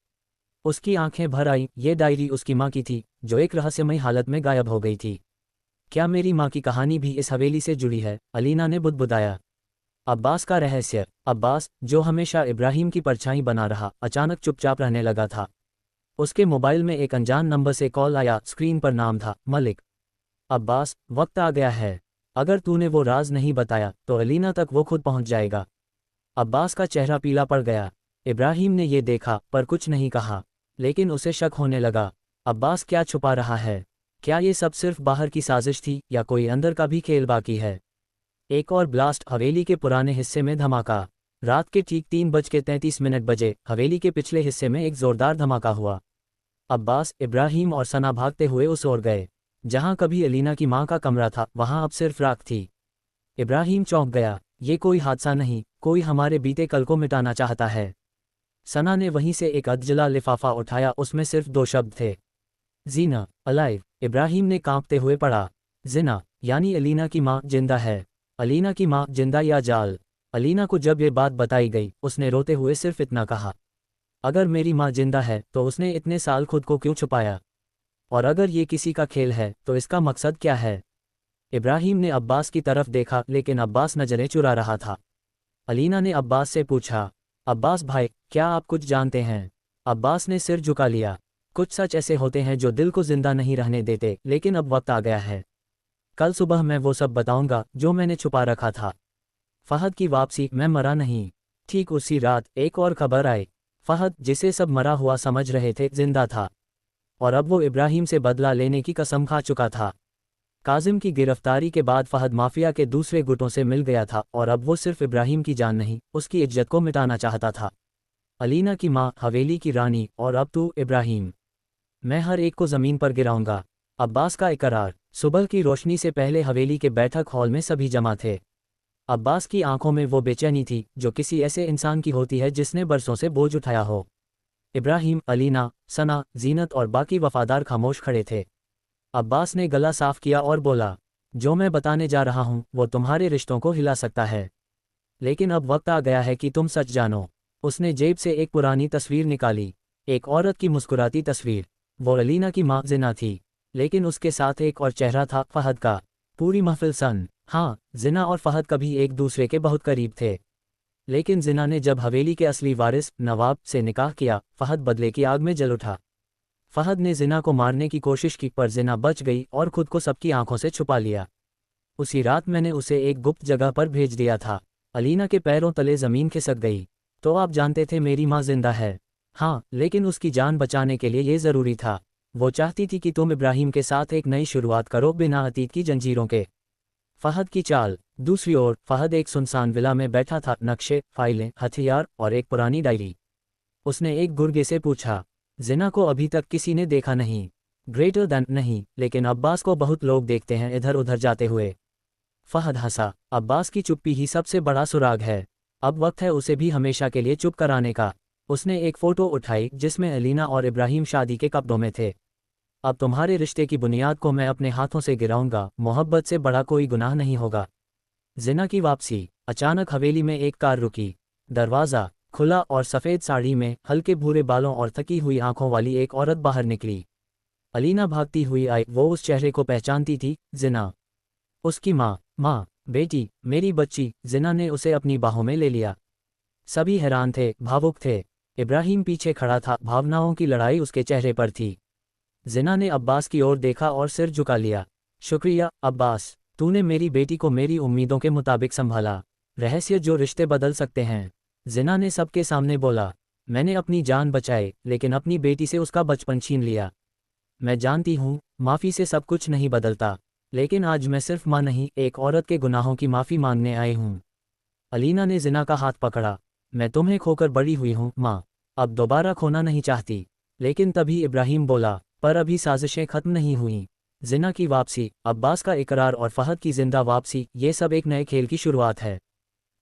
Speaker 1: उसकी आंखें भर आईं। ये डायरी उसकी माँ की थी, जो एक रहस्यमयी हालत में गायब हो गई थी। क्या मेरी माँ की कहानी भी इस हवेली से जुड़ी है? अलीना ने बुदबुदाया। अब्बास का रहस्य। अब्बास, जो हमेशा इब्राहिम की परछाई बना रहा, अचानक चुपचाप रहने लगा था। उसके मोबाइल में एक अनजान नंबर से कॉल आया। स्क्रीन पर नाम था मलिक। अब्बास, वक्त आ गया है। अगर तूने वो राज नहीं बताया तो अलीना तक वो खुद पहुंच जाएगा। अब्बास का चेहरा पीला पड़ गया। इब्राहिम ने ये देखा पर कुछ नहीं कहा, लेकिन उसे शक होने लगा। अब्बास क्या छुपा रहा है? क्या ये सब सिर्फ बाहर की साजिश थी, या कोई अंदर का भी खेल बाकी है? एक और ब्लास्ट। हवेली के पुराने हिस्से में धमाका। रात के ठीक 3:33 बजे हवेली के पिछले हिस्से में एक जोरदार धमाका हुआ। अब्बास, इब्राहिम और सना भागते हुए उस ओर गए। जहां कभी अलीना की मां का कमरा था, वहां अब सिर्फ राख थी। इब्राहिम चौंक गया। ये कोई हादसा नहीं, कोई हमारे बीते कल को मिटाना चाहता है। सना ने वहीं से एक अधजला लिफाफा उठाया, उसमें सिर्फ 2 शब्द थे, जीना, अलाइव। इब्राहिम ने कांपते हुए पढ़ा। जिना, यानी अलीना की मां जिंदा है। अलीना की मां जिंदा या जाल? अलीना को जब ये बात बताई गई, उसने रोते हुए सिर्फ इतना कहा, अगर मेरी मां जिंदा है तो उसने इतने साल खुद को क्यों छुपाया? और अगर ये किसी का खेल है तो इसका मकसद क्या है? इब्राहिम ने अब्बास की तरफ देखा, लेकिन अब्बास नजरें चुरा रहा था। अलीना ने अब्बास से पूछा, अब्बास भाई, क्या आप कुछ जानते हैं? अब्बास ने सिर झुका लिया। कुछ सच ऐसे होते हैं जो दिल को जिंदा नहीं रहने देते, लेकिन अब वक्त आ गया है। कल सुबह मैं वो सब बताऊंगा जो मैंने छुपा रखा था। फहद की वापसी। मैं मरा नहीं। ठीक उसी रात एक और खबर आई। फहद, जिसे सब मरा हुआ समझ रहे थे, जिंदा था। और अब वो इब्राहिम से बदला लेने की कसम खा चुका था। काजिम की गिरफ्तारी के बाद फहद माफिया के दूसरे गुटों से मिल गया था, और अब वो सिर्फ इब्राहिम की जान नहीं, उसकी इज्जत को मिटाना चाहता था। अलीना की माँ, हवेली की रानी, और अब तू इब्राहिम। मैं हर एक को जमीन पर गिराऊंगा। अब्बास का इकरार। सुबह की रोशनी से पहले हवेली के बैठक हॉल में सभी जमा थे। अब्बास की आंखों में वो बेचैनी थी जो किसी ऐसे इंसान की होती है जिसने बरसों से बोझ उठाया हो। इब्राहिम, अलीना, सना, जीनत और बाकी वफादार खामोश खड़े थे। अब्बास ने गला साफ किया और बोला, जो मैं बताने जा रहा हूं वो तुम्हारे रिश्तों को हिला सकता है, लेकिन अब वक्त आ गया है कि तुम सच जानो। उसने जेब से एक पुरानी तस्वीर निकाली। एक औरत की मुस्कुराती तस्वीर। वो अलीना की माँ जिना थी, लेकिन उसके साथ एक और चेहरा था, फहद का। पूरी महफिल सन। हाँ, जिना और फहद कभी एक दूसरे के बहुत करीब थे। लेकिन जिना ने जब हवेली के असली वारिस नवाब से निकाह किया, फहद बदले की आग में जल उठा। फहद ने जिना को मारने की कोशिश की, पर जिना बच गई और खुद को सबकी आंखों से छुपा लिया। उसी रात मैंने उसे एक गुप्त जगह पर भेज दिया था। अलीना के पैरों तले जमीन खिसक गई। तो आप जानते थे मेरी माँ जिंदा है? हाँ, लेकिन उसकी जान बचाने के लिए ये ज़रूरी था। वो चाहती थी कि तुम इब्राहिम के साथ एक नई शुरुआत करो, बिना अतीत की जंजीरों के। फहद की चाल। दूसरी ओर फहद एक सुनसान विला में बैठा था, नक्शे, फाइलें, हथियार और एक पुरानी डायरी। उसने एक गुर्गे से पूछा, जिना को अभी तक किसी ने देखा नहीं? ग्रेटर देन नहीं, लेकिन अब्बास को बहुत लोग देखते हैं इधर उधर जाते हुए। फहद हंसा। अब्बास की चुप्पी ही सबसे बड़ा सुराग है। अब वक्त है उसे भी हमेशा के लिए चुप कराने का। उसने एक फ़ोटो उठाई जिसमें अलीना और इब्राहिम शादी के कपड़ों में थे। अब तुम्हारे रिश्ते की बुनियाद को मैं अपने हाथों से गिराऊंगा, मोहब्बत से बड़ा कोई गुनाह नहीं होगा। जिना की वापसी। अचानक हवेली में एक कार रुकी। दरवाज़ा खुला और सफ़ेद साड़ी में, हल्के भूरे बालों और थकी हुई आंखों वाली एक औरत बाहर निकली। अलीना भागती हुई आई। वो उस चेहरे को पहचानती थी, जिना। उसकी माँ, बेटी, मेरी बच्ची। जिना ने उसे अपनी बाहों में ले लिया। सभी हैरान थे, भावुक थे। इब्राहिम पीछे खड़ा था, भावनाओं की लड़ाई उसके चेहरे पर थी। जिना ने अब्बास की ओर देखा और सिर झुका लिया। शुक्रिया अब्बास, तूने मेरी बेटी को मेरी उम्मीदों के मुताबिक संभाला। रहस्य जो रिश्ते बदल सकते हैं। जिना ने सबके सामने बोला। मैंने अपनी जान बचाई, लेकिन अपनी बेटी से उसका बचपन छीन लिया। मैं जानती हूँ, माफ़ी से सब कुछ नहीं बदलता, लेकिन आज मैं सिर्फ माँ नहीं, एक औरत के गुनाहों की माफ़ी मांगने आई हूँ। अलीना ने जिना का हाथ पकड़ा। मैं तुम्हें खोकर बड़ी हुई हूँ माँ, अब दोबारा खोना नहीं चाहती। लेकिन तभी इब्राहिम बोला, पर अभी साजिशें खत्म नहीं हुईं। जिना की वापसी, अब्बास का इकरार और फहद की जिंदा वापसी, ये सब एक नए खेल की शुरुआत है।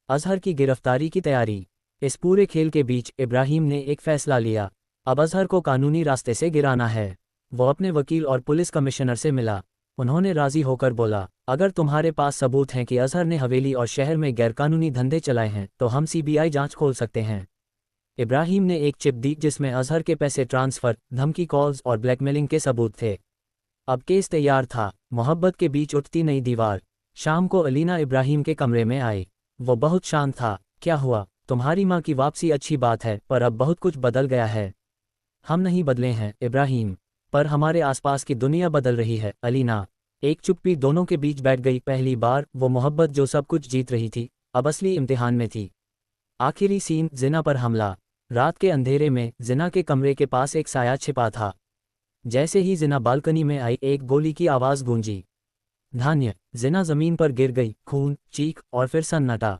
Speaker 1: अजहर की गिरफ्तारी की तैयारी। इस पूरे खेल के बीच इब्राहिम ने एक फैसला लिया। अब अजहर को कानूनी रास्ते से गिराना है। वो अपने वकील और पुलिस कमिश्नर से मिला। उन्होंने राजी होकर बोला, अगर तुम्हारे पास सबूत हैं कि अजहर ने हवेली और शहर में गैरकानूनी धंधे चलाए हैं, तो हम सीबीआई जांच खोल सकते हैं। इब्राहिम ने एक चिप दी जिसमें अजहर के पैसे ट्रांसफ़र, धमकी कॉल्स और ब्लैकमेलिंग के सबूत थे। अब केस तैयार था। मोहब्बत के बीच उठती नई दीवार। शाम को अलीना इब्राहिम के कमरे में आई। वो बहुत शांत था। क्या हुआ? तुम्हारी माँ की वापसी अच्छी बात है, पर अब बहुत कुछ बदल गया है। हम नहीं बदले हैं इब्राहिम, पर हमारे आसपास की दुनिया बदल रही है। अलीना। एक चुप्पी दोनों के बीच बैठ गई। पहली बार वो मोहब्बत जो सब कुछ जीत रही थी, अब असली इम्तिहान में थी। आखिरी सीन, जिना पर हमला। रात के अंधेरे में जिना के कमरे के पास एक साया छिपा था। जैसे ही जिना बालकनी में आई, एक गोली की आवाज़ गूंजी। धान्य। जिना जमीन पर गिर गई, खून, चीख और फिर सन्नाटा।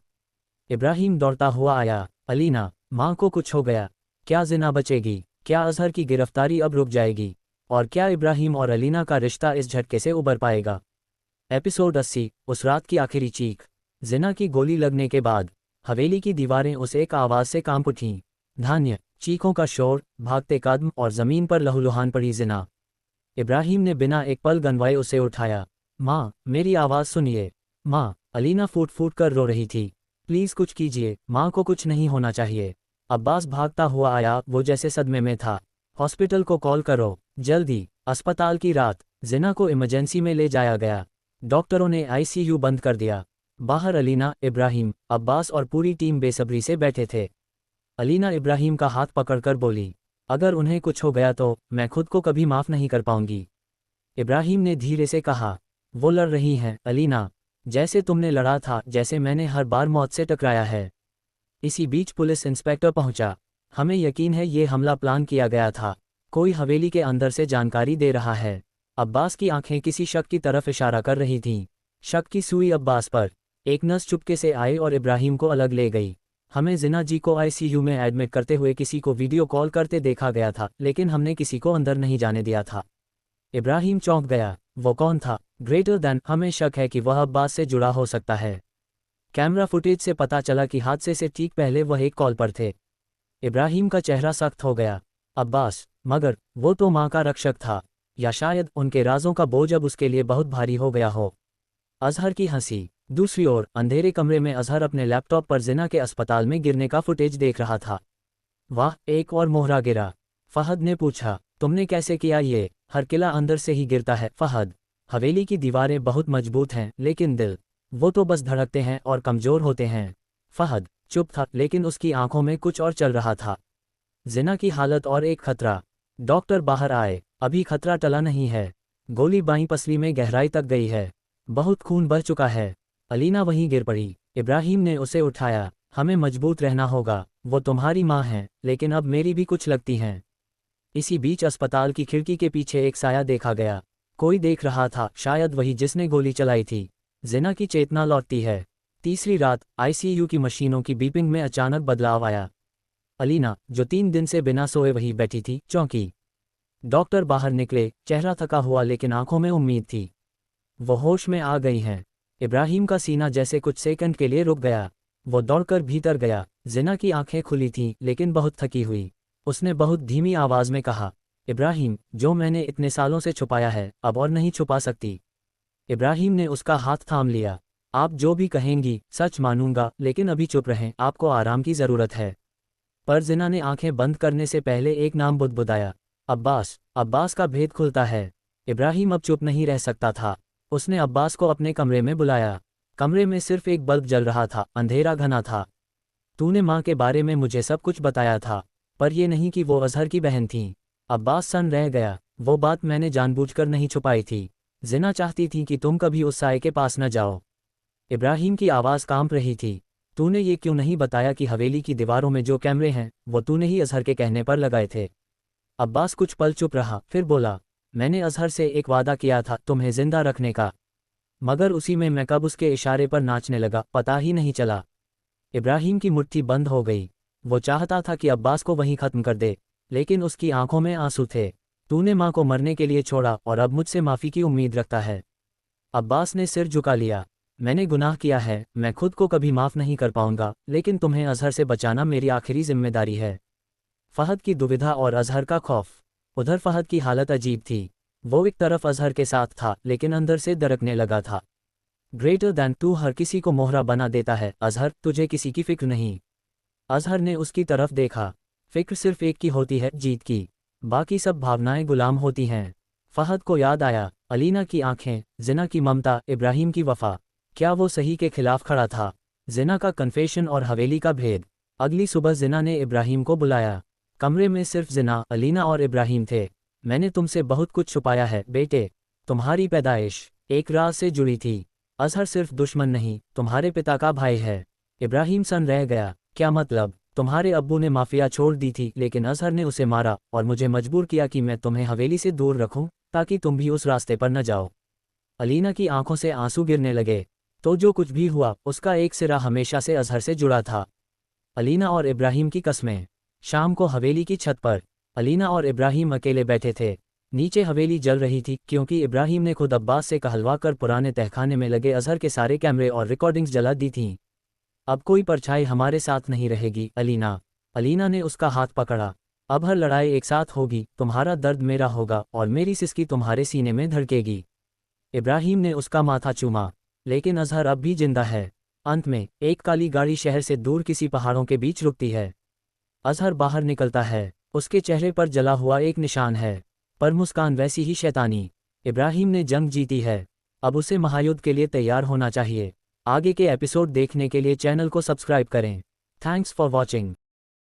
Speaker 1: इब्राहिम दौड़ता हुआ आया। अलीना, माँ को कुछ हो गया। क्या जिना बचेगी? क्या अजहर की गिरफ्तारी अब रुक जाएगी? और क्या इब्राहिम और अलीना का रिश्ता इस झटके से उबर पाएगा? एपिसोड 80। उस रात की आखिरी चीख। जिना की गोली लगने के बाद हवेली की दीवारें उस एक आवाज़ से कांप उठीं। धान्य। चीखों का शोर, भागते कदम और ज़मीन पर लहूलुहान पड़ी जिना। इब्राहिम ने बिना एक पल गंवाए उसे उठाया। माँ, मेरी आवाज़ सुनिए। माँ। अलीना फूट फूट कर रो रही थी। प्लीज़ कुछ कीजिए, माँ को कुछ नहीं होना चाहिए। अब्बास भागता हुआ आया, वो जैसे सदमे में था। हॉस्पिटल को कॉल करो, जल्दी। अस्पताल की रात। जिना को इमरजेंसी में ले जाया गया। डॉक्टरों ने आईसीयू बंद कर दिया। बाहर अलीना, इब्राहिम, अब्बास और पूरी टीम बेसब्री से बैठे थे। अलीना इब्राहिम का हाथ पकड़कर बोली, अगर उन्हें कुछ हो गया तो मैं खुद को कभी माफ़ नहीं कर पाऊंगी। इब्राहिम ने धीरे से कहा, वो लड़ रही हैं अलीना, जैसे तुमने लड़ा था, जैसे मैंने हर बार मौत से टकराया है। इसी बीच पुलिस इंस्पेक्टर पहुंचा। हमें यकीन है ये हमला प्लान किया गया था। कोई हवेली के अंदर से जानकारी दे रहा है। अब्बास की आंखें किसी शक की तरफ इशारा कर रही थीं। शक की सुई अब्बास पर। एक नर्स चुपके से आई और इब्राहिम को अलग ले गई। हमें जिना जी को आईसीयू में एडमिट करते हुए किसी को वीडियो कॉल करते देखा गया था, लेकिन हमने किसी को अंदर नहीं जाने दिया था। इब्राहिम चौंक गया। वो कौन था? ग्रेटर दैन, हमें शक है कि वह अब्बास से जुड़ा हो सकता है। कैमरा फुटेज से पता चला कि हादसे से ठीक पहले वह एक कॉल पर थे। इब्राहिम का चेहरा सख्त हो गया। अब्बास, मगर वो तो माँ का रक्षक था। या शायद उनके राजों का बोझ अब उसके लिए बहुत भारी हो गया हो। अजहर की हंसी। दूसरी ओर अंधेरे कमरे में अजहर अपने लैपटॉप पर जिना के अस्पताल में गिरने का फुटेज देख रहा था। वाह, एक और मोहरा गिरा। फहद ने पूछा, तुमने कैसे किया ये? हर किला अंदर से ही गिरता है फहद। हवेली की दीवारें बहुत मजबूत हैं, लेकिन दिल, वो तो बस धड़कते हैं और कमज़ोर होते हैं। फहद चुप था, लेकिन उसकी आंखों में कुछ और चल रहा था। जिना की हालत और एक खतरा। डॉक्टर बाहर आए। अभी खतरा टला नहीं है। गोली बाईं पसली में गहराई तक गई है। बहुत खून बह चुका है। अलीना वहीं गिर पड़ी। इब्राहिम ने उसे उठाया। हमें मजबूत रहना होगा। वो तुम्हारी माँ है, लेकिन अब मेरी भी कुछ लगती हैं। इसी बीच अस्पताल की खिड़की के पीछे एक साया देखा गया। कोई देख रहा था, शायद वही जिसने गोली चलाई थी। जिना की चेतना लौटती है। तीसरी रात, आईसीयू की मशीनों की बीपिंग में अचानक बदलाव आया। अलीना, जो 3 दिन से बिना सोए वहीं बैठी थी, चौंकी। डॉक्टर बाहर निकले, चेहरा थका हुआ लेकिन आंखों में उम्मीद थी। वो होश में आ गई हैं। इब्राहिम का सीना जैसे कुछ सेकंड के लिए रुक गया। वो दौड़कर भीतर गया। जिना की आंखें खुली थीं लेकिन बहुत थकी हुई। उसने बहुत धीमी आवाज में कहा, इब्राहिम, जो मैंने इतने सालों से छुपाया है अब और नहीं छुपा सकती। इब्राहिम ने उसका हाथ थाम लिया। आप जो भी कहेंगी सच मानूंगा, लेकिन अभी चुप रहें, आपको आराम की ज़रूरत है। पर जिना ने आंखें बंद करने से पहले एक नाम बुदबुदाया, अब्बास। अब्बास का भेद खुलता है। इब्राहिम अब चुप नहीं रह सकता था। उसने अब्बास को अपने कमरे में बुलाया। कमरे में सिर्फ एक बल्ब जल रहा था, अंधेरा घना था। तूने माँ के बारे में मुझे सब कुछ बताया था, पर यह नहीं कि वो अजहर की बहन थी। अब्बास सन रह गया। वो बात मैंने जानबूझकर नहीं छुपाई थी। जिना चाहती थी कि तुम कभी उस साए के पास न जाओ। इब्राहिम की आवाज़ कांप रही थी। तूने ये क्यों नहीं बताया कि हवेली की दीवारों में जो कैमरे हैं वो तूने ही अजहर के कहने पर लगाए थे? अब्बास कुछ पल चुप रहा, फिर बोला, मैंने अजहर से एक वादा किया था तुम्हें जिंदा रखने का, मगर उसी में मैं कब उसके इशारे पर नाचने लगा पता ही नहीं चला। इब्राहिम की मुट्ठी बंद हो गई। वो चाहता था कि अब्बास को वहीं ख़त्म कर दे, लेकिन उसकी आंखों में आंसू थे। तूने माँ को मरने के लिए छोड़ा और अब मुझसे माफ़ी की उम्मीद रखता है। अब्बास ने सिर झुका लिया। मैंने गुनाह किया है, मैं खुद को कभी माफ़ नहीं कर पाऊंगा, लेकिन तुम्हें अजहर से बचाना मेरी आखिरी जिम्मेदारी है। फ़हद की दुविधा और अजहर का खौफ। उधर फ़हद की हालत अजीब थी। वो एक तरफ अजहर के साथ था लेकिन अंदर से दरकने लगा था। ग्रेटर दैन तू हर किसी को मोहरा बना देता है अजहर, तुझे किसी की फिक्र नहीं। अजहर ने उसकी तरफ देखा। फिक्र सिर्फ एक की होती है, जीत की। बाकी सब भावनाएं गुलाम होती हैं। फ़हद को याद आया, अलीना की आंखें, जिना की ममता, इब्राहिम की वफा। क्या वो सही के खिलाफ खड़ा था? जिना का कन्फेशन और हवेली का भेद। अगली सुबह जिना ने इब्राहिम को बुलाया। कमरे में सिर्फ जिना, अलीना और इब्राहिम थे। मैंने तुमसे बहुत कुछ छुपाया है बेटे। तुम्हारी पैदाइश एक राज से जुड़ी थी। अजहर सिर्फ दुश्मन नहीं, तुम्हारे पिता का भाई है। इब्राहिम सन रह गया। क्या मतलब? तुम्हारे अब्बू ने माफिया छोड़ दी थी लेकिन अजहर ने उसे मारा और मुझे मजबूर किया कि मैं तुम्हें हवेली से दूर रखूं ताकि तुम भी उस रास्ते पर न जाओ। अलीना की आंखों से आंसू गिरने लगे। तो जो कुछ भी हुआ उसका एक सिरा हमेशा से अजहर से जुड़ा था। अलीना और इब्राहिम की कस्में। शाम को हवेली की छत पर अलीना और इब्राहिम अकेले बैठे थे। नीचे हवेली जल रही थी क्योंकि इब्राहिम ने खुद अब्बास से कहलवा कर पुराने तहखाने में लगे अजहर के सारे कैमरे और रिकॉर्डिंग्स जला दी थीं। अब कोई परछाई हमारे साथ नहीं रहेगी अलीना। अलीना ने उसका हाथ पकड़ा। अब हर लड़ाई एक साथ होगी, तुम्हारा दर्द मेरा होगा और मेरी सिसकी तुम्हारे सीने में धड़केगी। इब्राहिम ने उसका माथा चूमा। लेकिन अजहर अब भी जिंदा है। अंत में एक काली गाड़ी शहर से दूर किसी पहाड़ों के बीच रुकती है। अजहर बाहर निकलता है। उसके चेहरे पर जला हुआ एक निशान है, पर मुस्कान वैसी ही शैतानी। इब्राहिम ने जंग जीती है। अब उसे महायुद्ध के लिए तैयार होना चाहिए। आगे के एपिसोड देखने के लिए चैनल को सब्सक्राइब करें। Thanks for watching.